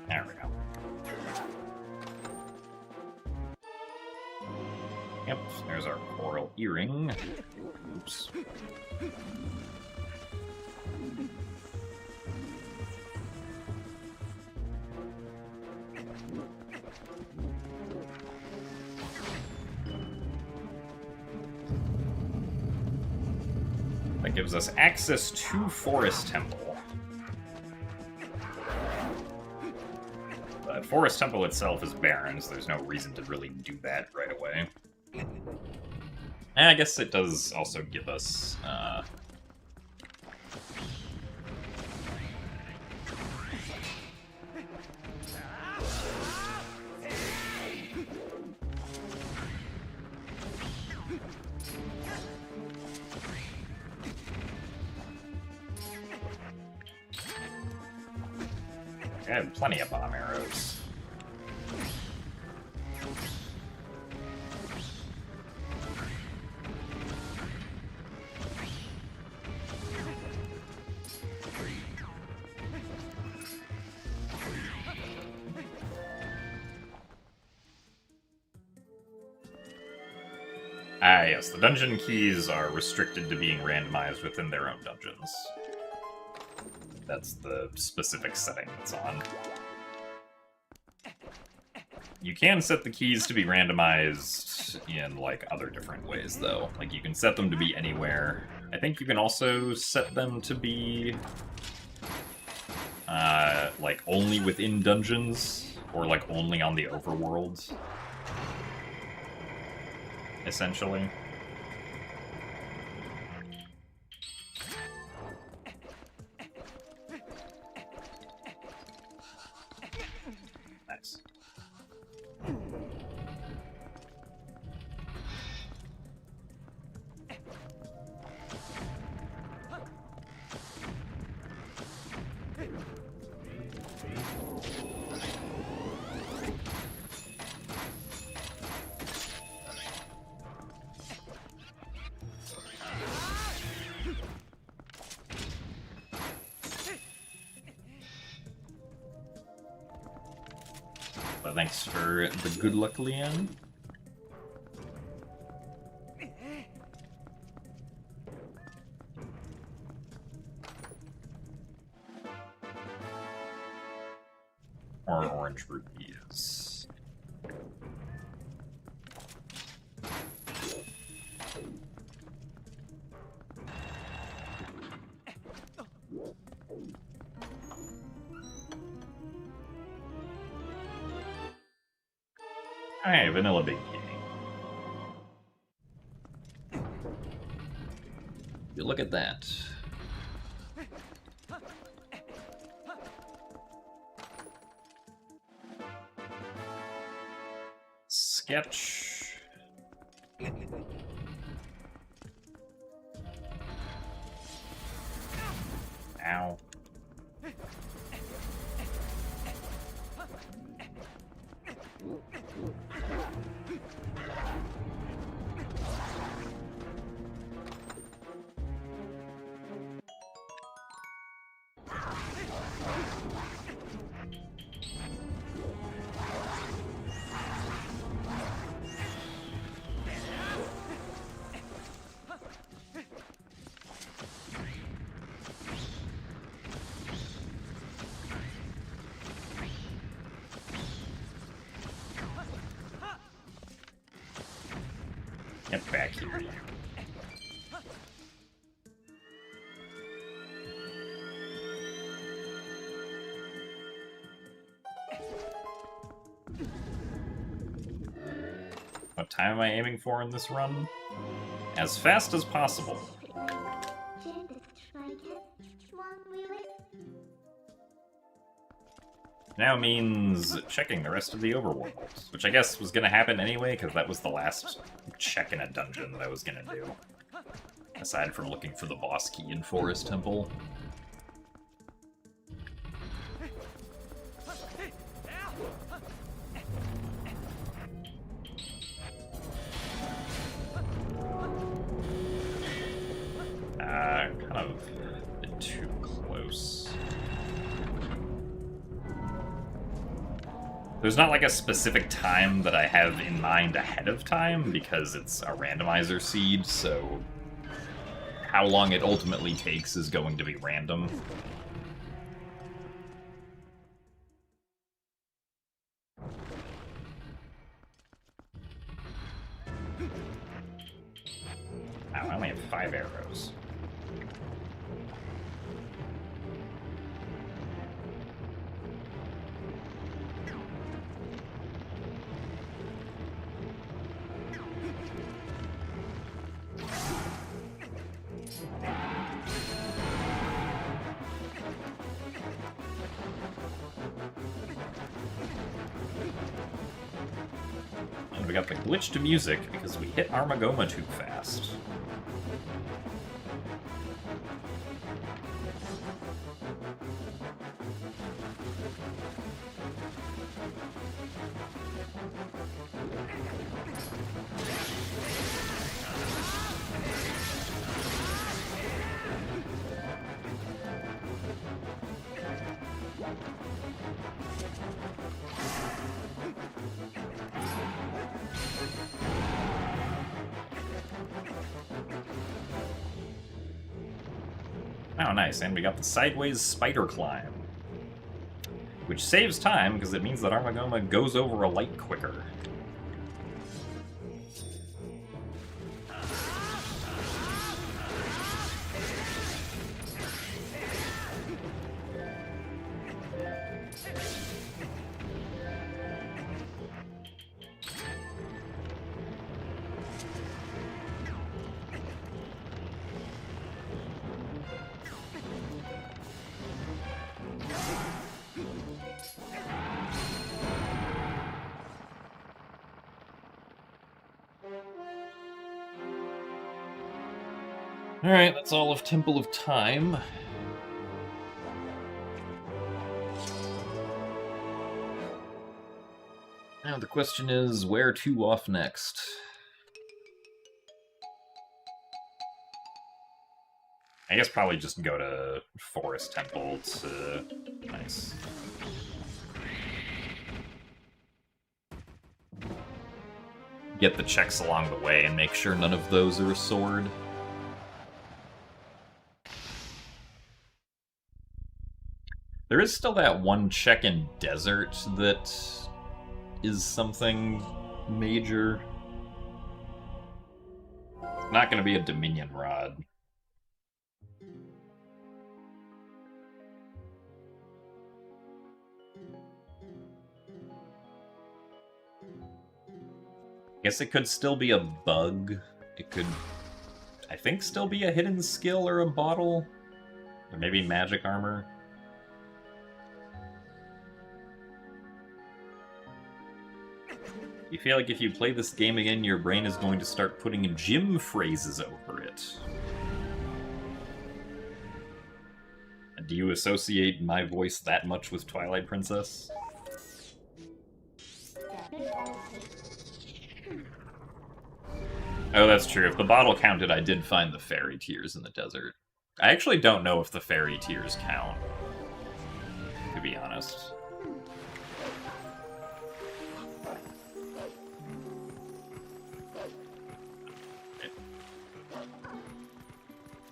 There we go. Yep, there's our coral earring. Oops. That gives us access to Forest Temple. But Forest Temple itself is barren, so there's no reason to really do that right away. And I guess it does also give us, I had plenty of bomb arrows. Ah, yes, the dungeon keys are restricted to being randomized within their own dungeons. That's the specific setting that's on. You can set the keys to be randomized in, like, other different ways, though. Like, you can set them to be anywhere. I think you can also set them to be, like, only within dungeons, or, like, only on the overworld. Essentially. Nice. But thanks for the good luck, Leanne. Or orange rupees. Hey, Vanilla Big Kitty. You look at that. Sketch. Ow. Get back here, you. What time am I aiming for in this run? As fast as possible. Now means checking the rest of the overworld, which I guess was gonna happen anyway, because that was the last check in a dungeon that I was gonna do. Aside from looking for the boss key in Forest Temple. Kind of a bit too close. There's not like a specific time that I have in mind ahead of time, because it's a randomizer seed, so how long it ultimately takes is going to be random. Wow, I only have 5 arrows. And we got the glitch to music because we hit Armagoma too fast. Oh, nice, and we got the sideways spider climb. Which saves time, because it means that Armagoma goes over a light quicker. Alright, that's all of Temple of Time. Now the question is, where to off next? I guess probably just go to Forest Temple to... Nice. Get the checks along the way and make sure none of those are a sword. There is still that one check in Desert that is something major. Not going to be a Dominion Rod. Guess it could still be a bug. It could, I think, still be a hidden skill or a bottle. Or maybe magic armor. You feel like if you play this game again, your brain is going to start putting gym phrases over it. And do you associate my voice that much with Twilight Princess? Oh, that's true. If the bottle counted, I did find the fairy tears in the desert. I actually don't know if the fairy tears count, to be honest.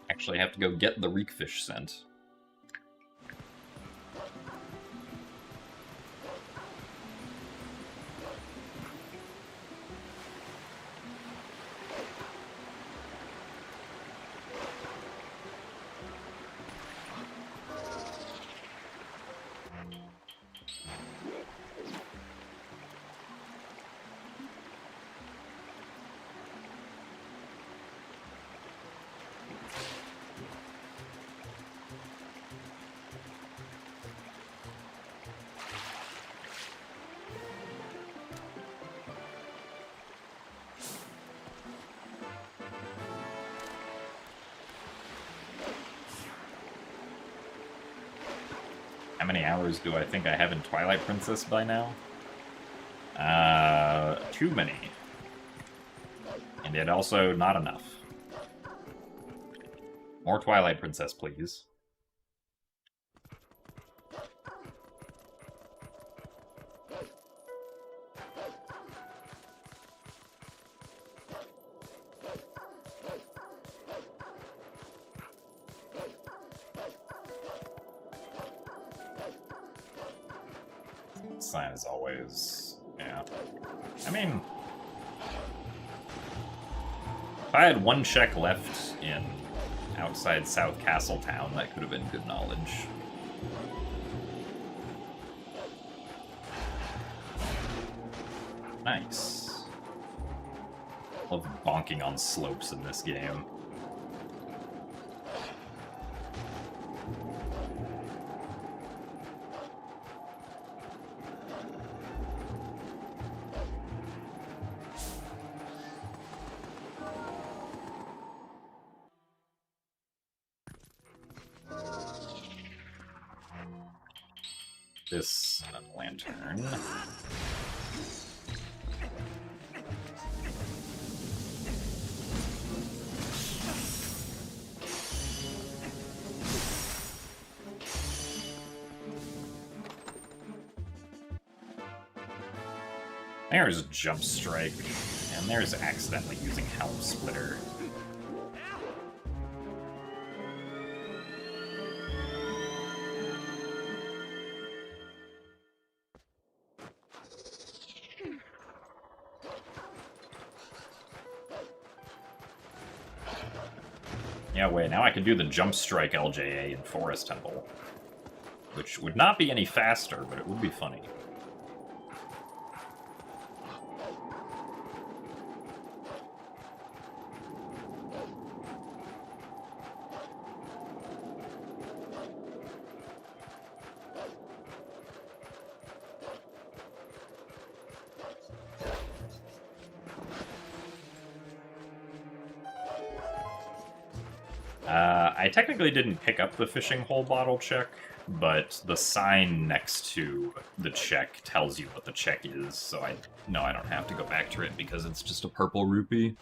Actually, I have to go get the reekfish scent. How many hours do I think I have in Twilight Princess by now? Too many. And yet also not enough. More Twilight Princess, please. Sign as always. Yeah. I mean, if I had one check left in outside South Castle Town, that could have been good knowledge. Nice. Love bonking on slopes in this game. This lantern. There's Jump Strike, and there's accidentally using Helm Splitter. Yeah, wait, now I can do the Jump Strike LJA in Forest Temple. Which would not be any faster, but it would be funny. I technically didn't pick up the fishing hole bottle check, but the sign next to the check tells you what the check is, so I know I don't have to go back to it because it's just a purple rupee.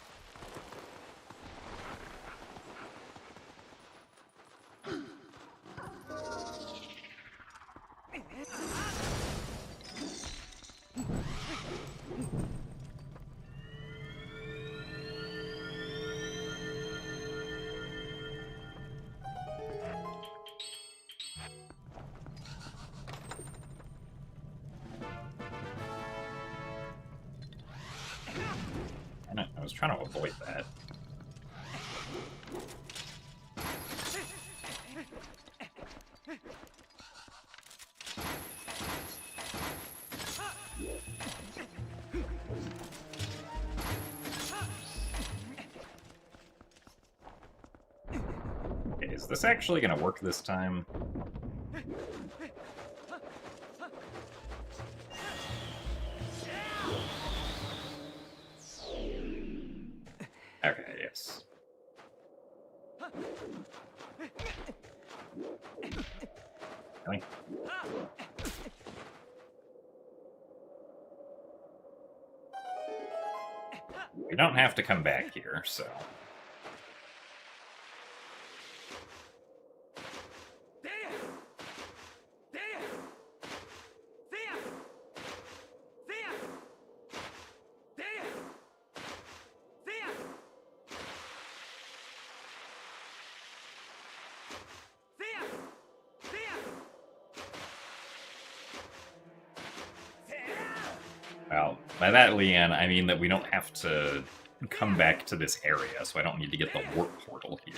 I was trying to avoid that. Okay, is this actually going to work this time? Okay, yes. Really? We don't have to come back here, so... Well, by that, Leanne, I mean that we don't have to come back to this area, so I don't need to get the warp portal here.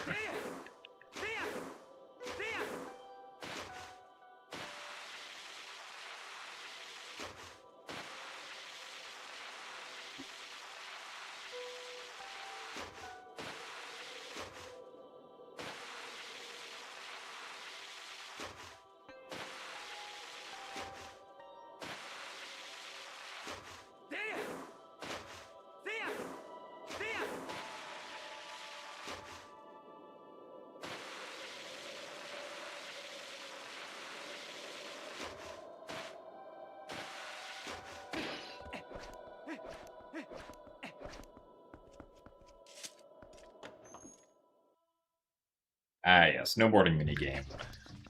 Ah, yeah, snowboarding minigame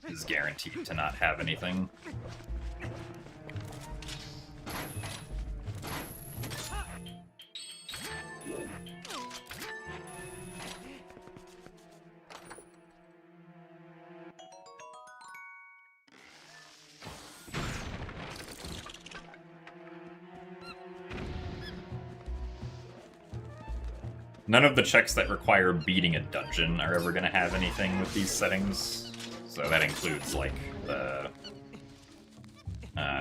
is guaranteed to not have anything. None of the checks that require beating a dungeon are ever going to have anything with these settings. So that includes, like, the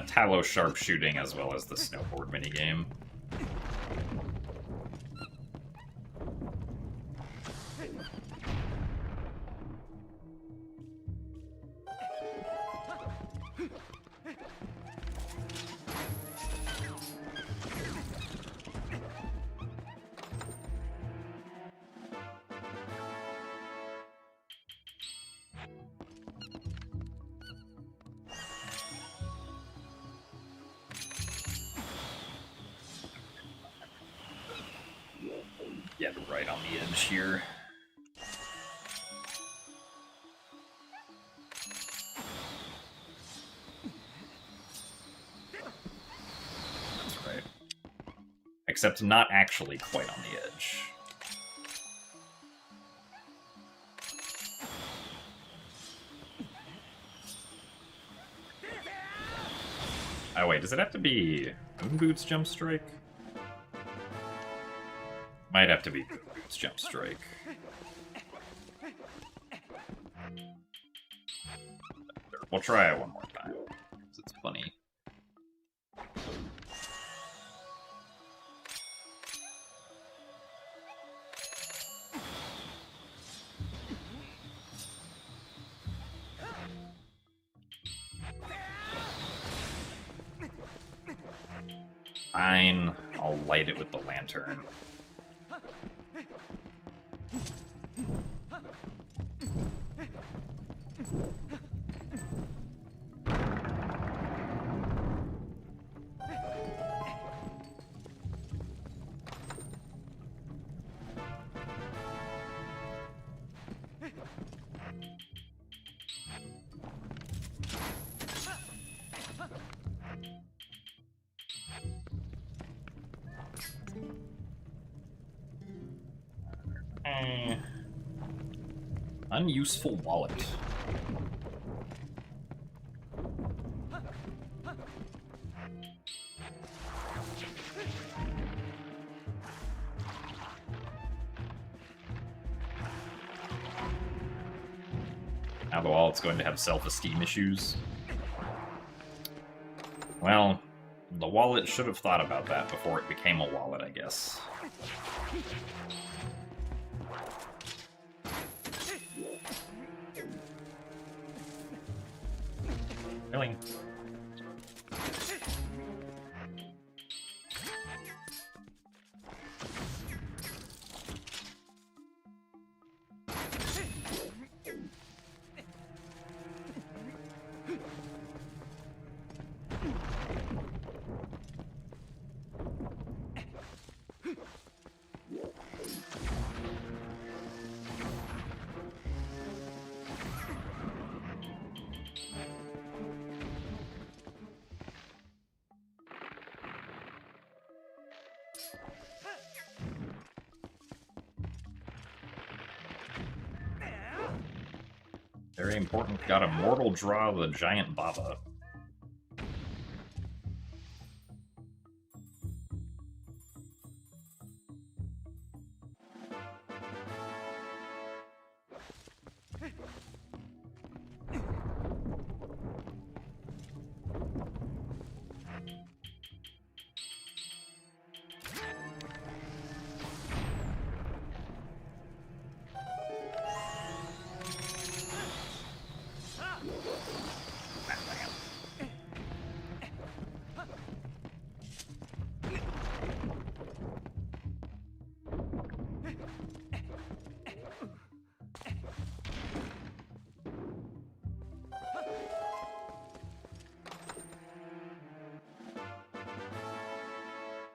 tallow sharpshooting as well as the snowboard minigame. Get right on the edge here. That's right. Except not actually quite on the edge. Oh wait, does it have to be Moon Boots Jump Strike? Might have to be Moon Boots Jump Strike. We'll try it one more time, because it's funny. Fine, I'll light it with the lantern. Unuseful wallet. Now the wallet's going to have self-esteem issues. Well, the wallet should have thought about that before it became a wallet, I guess. Really? Very important. Got a mortal draw of the giant Baba.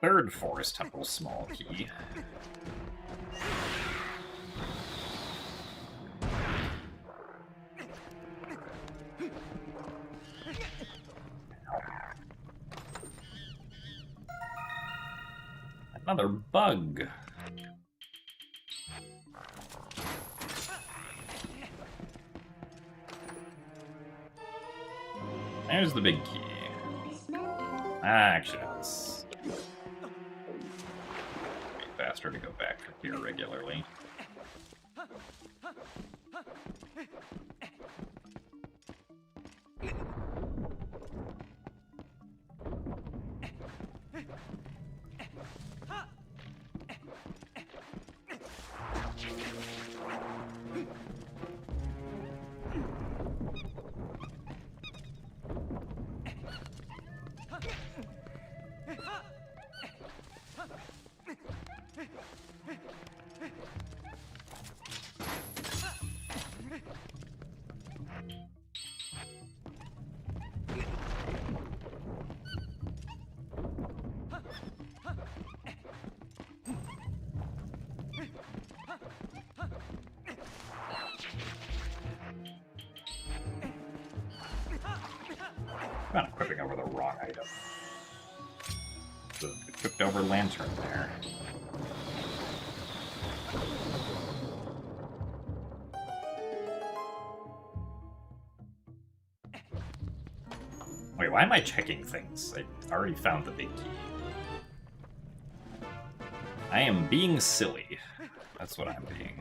Third Forest Temple small key. Another bug. There's the big key. Actually, it's faster to go back here regularly. Not equipping over the wrong item. The equipped over lantern there. Wait, why am I checking things? I already found the big key. I am being silly. That's what I'm being.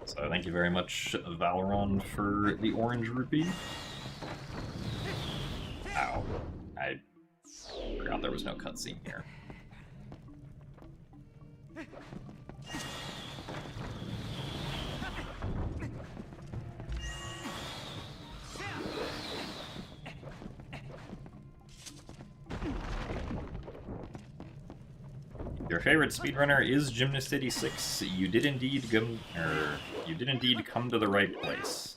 So thank you very much, Valoron, for the orange rupee. Ow. I forgot there was no cutscene here. Your favorite speedrunner is Gymnast86. You did indeed come to the right place.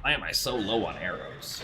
Why am I so low on arrows?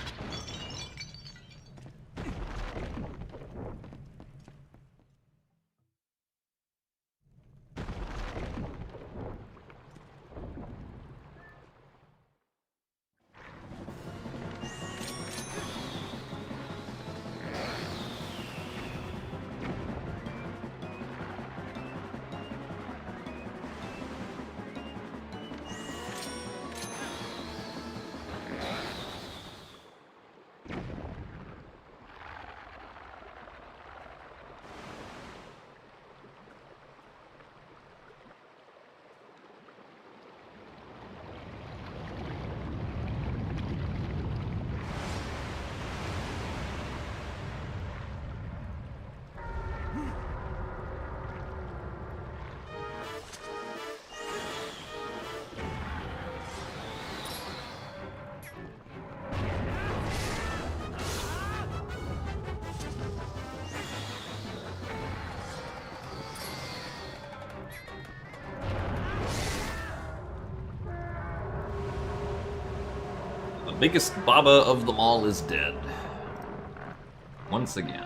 The biggest Baba of them all is dead. Once again.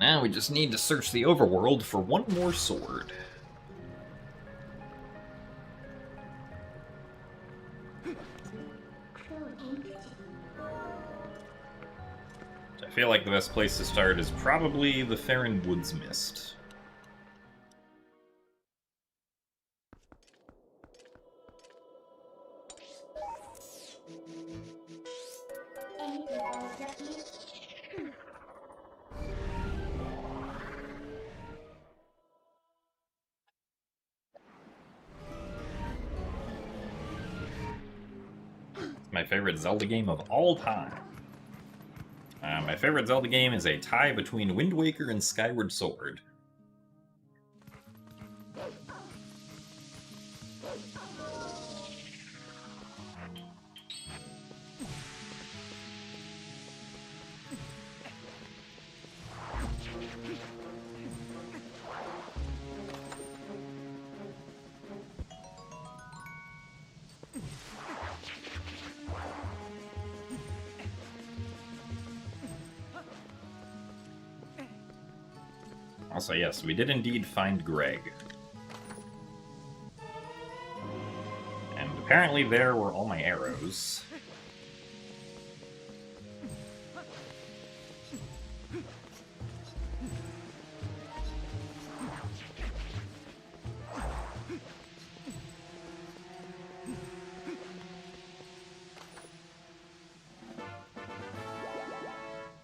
Now we just need to search the overworld for one more sword. I feel like the best place to start is probably the Farron Woods Mist. My favorite Zelda game of all time. My favorite Zelda game is a tie between Wind Waker and Skyward Sword. Also, yes, we did indeed find Greg. And apparently there were all my arrows.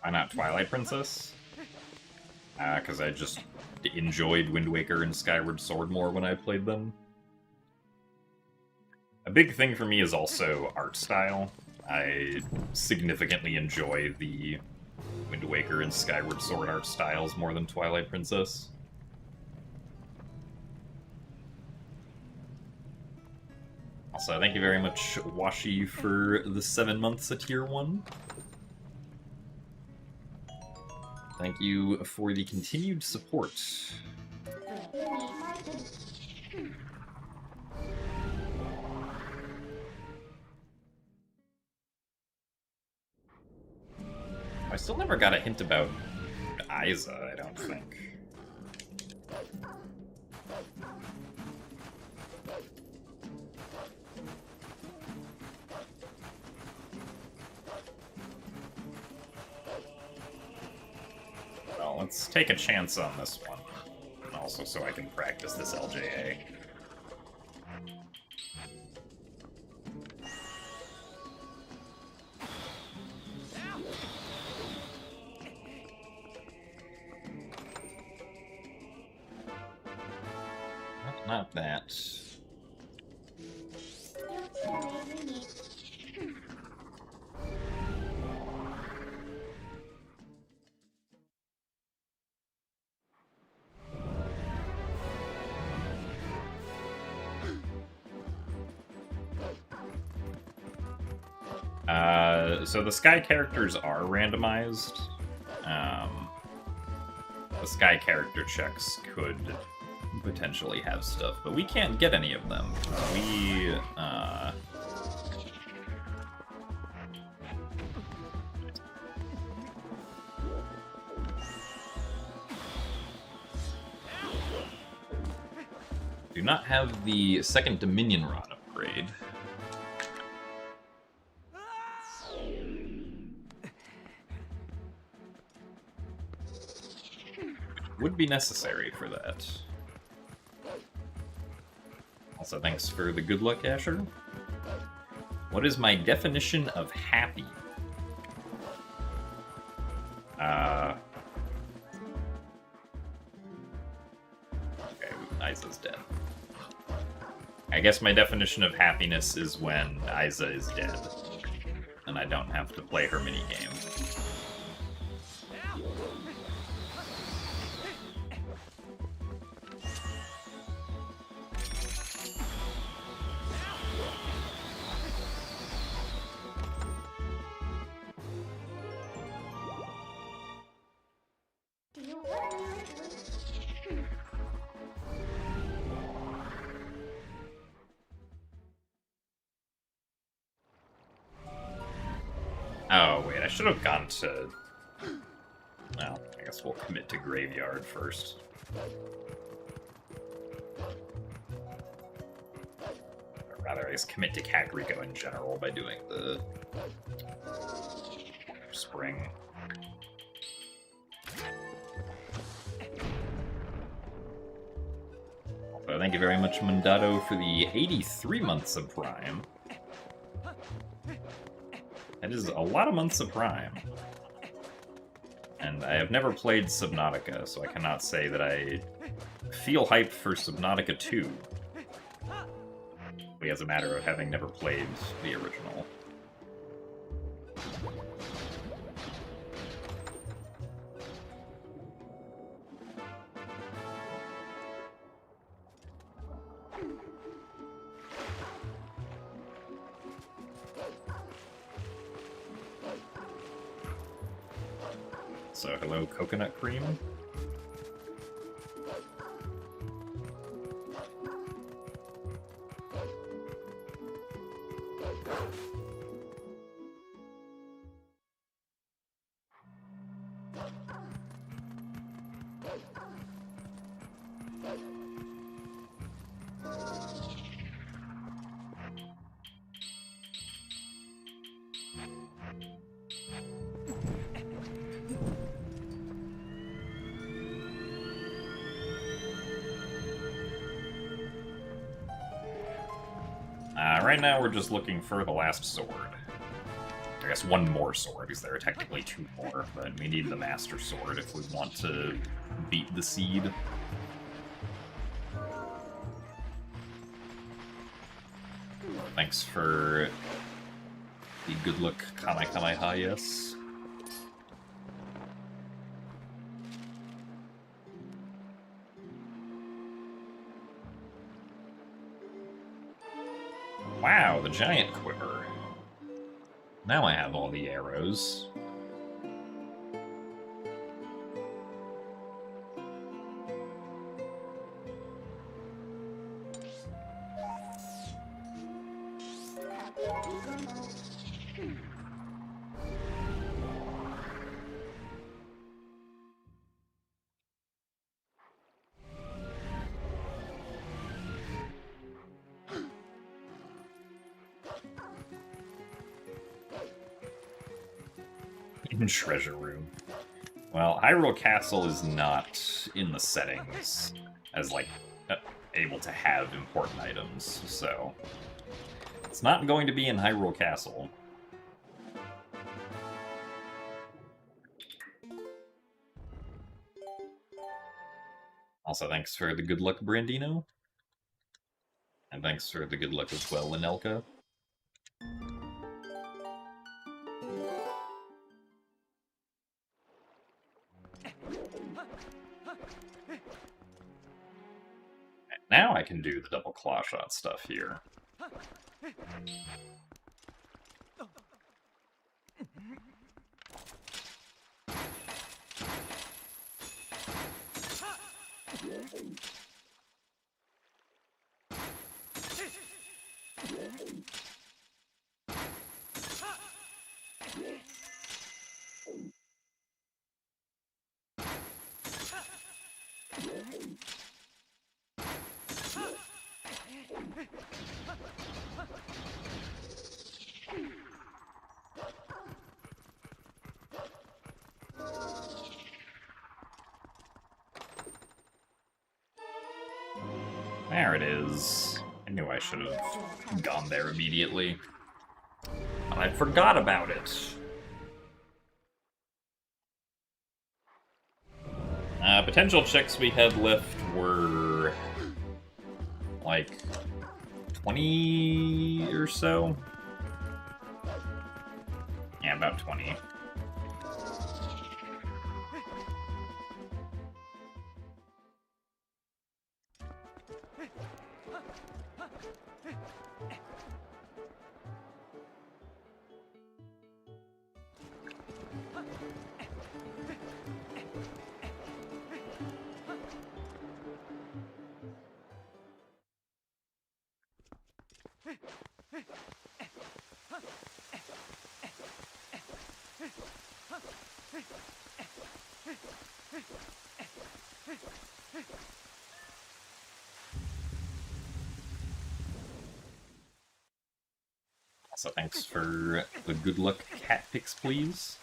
Why not Twilight Princess? Because I just enjoyed Wind Waker and Skyward Sword more when I played them. A big thing for me is also art style. I significantly enjoy the Wind Waker and Skyward Sword art styles more than Twilight Princess. Also, thank you very much, Washi, for the 7 months at Tier 1. Thank you for the continued support. I still never got a hint about Isa, I don't think. Well, let's take a chance on this one. And also so I can practice this LJA. Not that. So the Sky characters are randomized. The Sky character checks could potentially have stuff, but we can't get any of them. We, do not have the second Dominion Rod upgrade. Would be necessary for that. Also, thanks for the good luck, Asher. What is my definition of happy? Okay, Isa's dead. I guess my definition of happiness is when Isa is dead, and I don't have to play her minigame. Oh, wait, I should have gone to... No, I guess guess we'll commit to Graveyard first. Or rather, I guess commit to Kakariko in general by doing the spring. Also, thank you very much, Mundato, for the 83 months of Prime. That is a lot of months of Prime. And I have never played Subnautica, so I cannot say that I feel hyped for Subnautica 2. As a matter of having never played the original. So, hello, coconut cream. Right now we're just looking for the last sword. I guess one more sword, because there are technically two more, but we need the Master Sword if we want to beat the Seed. Thanks for the good luck Kamehameha, yes. Wow, the giant quiver. Now I have all the arrows. In Treasure Room. Well, Hyrule Castle is not in the settings as, like, able to have important items, so it's not going to be in Hyrule Castle. Also, thanks for the good luck, Brandino. And thanks for the good luck as well, Linelka. Now I can do the double claw shot stuff here. There it is. I knew I should have gone there immediately. I forgot about it. Potential checks we had left were like 20 or so. Yeah, about 20. So thanks for the good luck cat pics, please.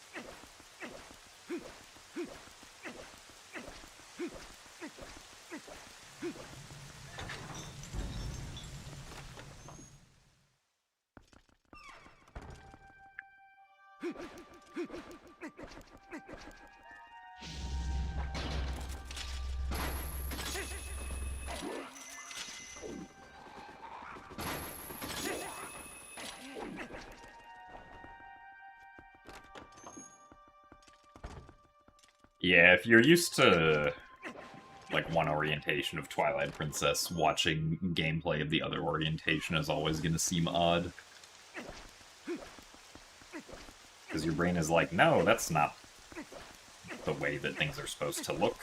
Yeah, if you're used to, like, one orientation of Twilight Princess, watching gameplay of the other orientation is always going to seem odd. Because your brain is like, no, that's not the way that things are supposed to look.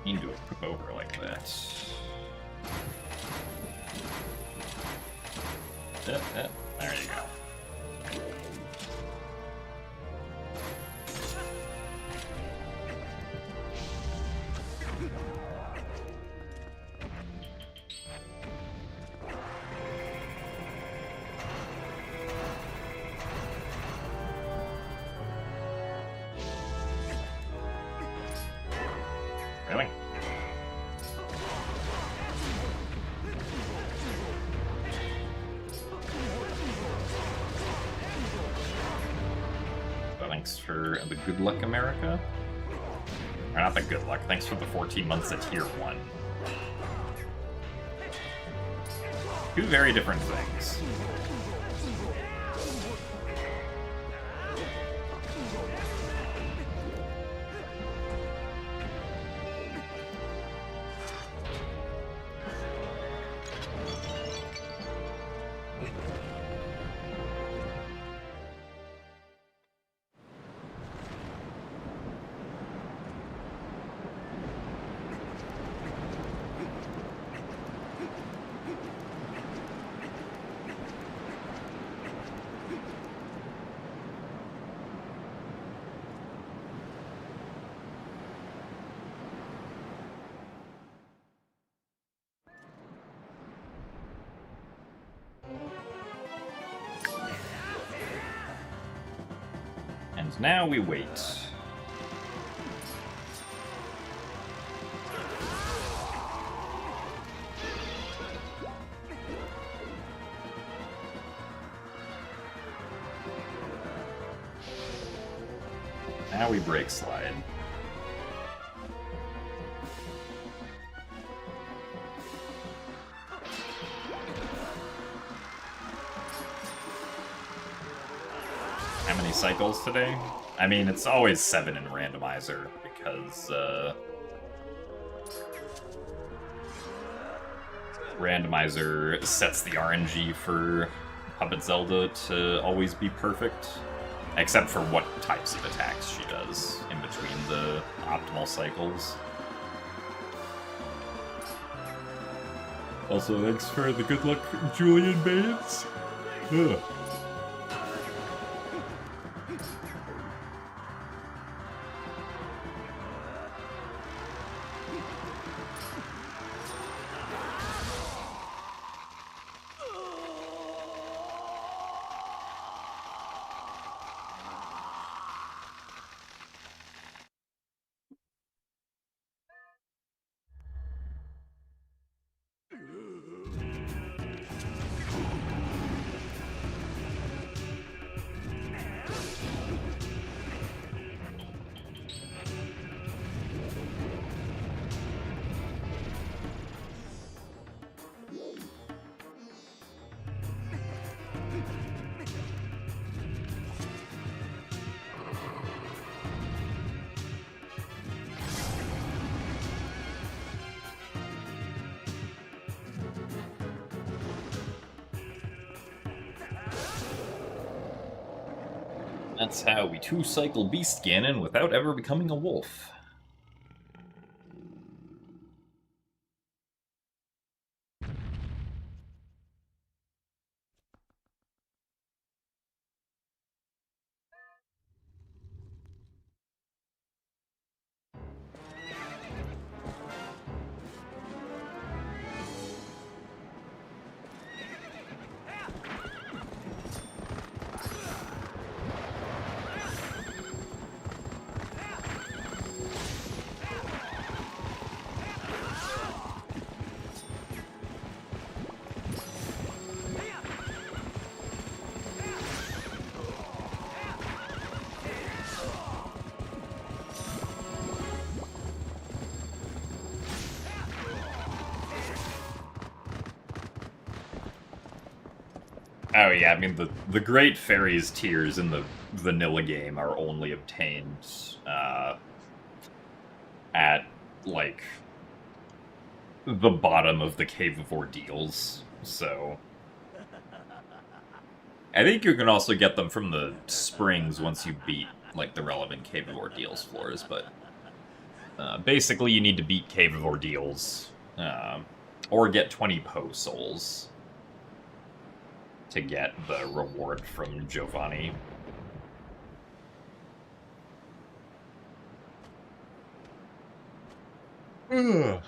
Need to do a quick over like that. There you go. Really? Thanks for the good luck, America. Or not the good luck, thanks for the 14 months at Tier 1. Two very different things. And now we wait. Now we break slide. How many cycles today? I mean, it's always 7 in Randomizer, because, Randomizer sets the RNG for Puppet Zelda to always be perfect, except for what types of attacks she does in between the optimal cycles. Also, thanks for the good luck, Julian Bates. Ugh. That's how we two-cycle Beast Ganon without ever becoming a wolf. Oh yeah, I mean, the Great Fairies tiers in the vanilla game are only obtained at, like, the bottom of the Cave of Ordeals, so... I think you can also get them from the springs once you beat, like, the relevant Cave of Ordeals floors, but... basically, you need to beat Cave of Ordeals, or get 20 Poe Souls to get the reward from Giovanni. Ugh.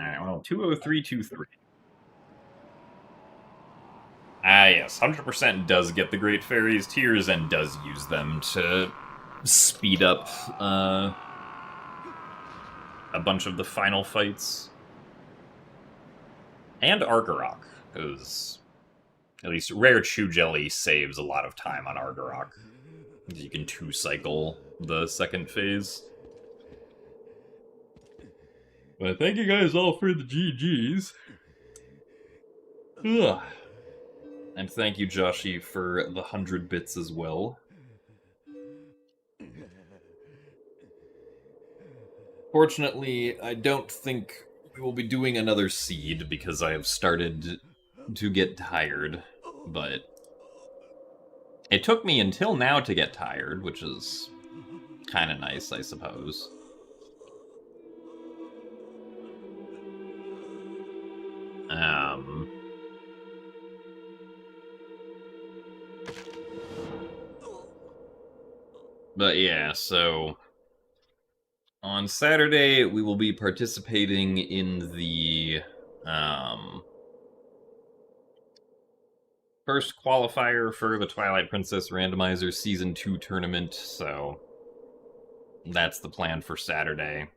Alright, well, 20323. Ah, yes, 100% does get the Great Fairies tiers and does use them to speed up a bunch of the final fights. And Argarok, because at least Rare Chew Jelly saves a lot of time on Argarok. You can two-cycle the second phase. But thank you guys all for the GGs. Ugh. And thank you, Joshi, for the 100 bits as well. Fortunately, I don't think we will be doing another seed because I have started to get tired, but it took me until now to get tired, which is kind of nice, I suppose. But yeah, so on Saturday we will be participating in the first qualifier for the Twilight Princess Randomizer Season 2 tournament, so that's the plan for Saturday.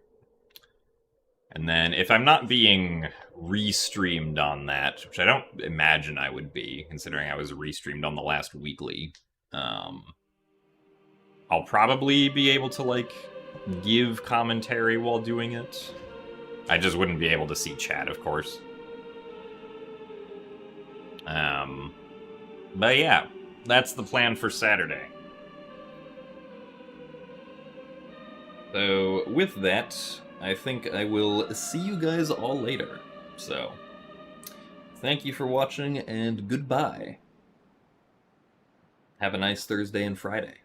And then, if I'm not being restreamed on that, which I don't imagine I would be, considering I was restreamed on the last weekly, I'll probably be able to, like, give commentary while doing it. I just wouldn't be able to see chat, of course. But yeah, that's the plan for Saturday. So, with that, I think I will see you guys all later. So, thank you for watching, and goodbye. Have a nice Thursday and Friday.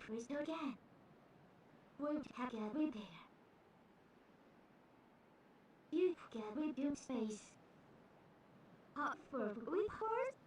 crystal again. We'll have to repair. You forget we built space. For reports?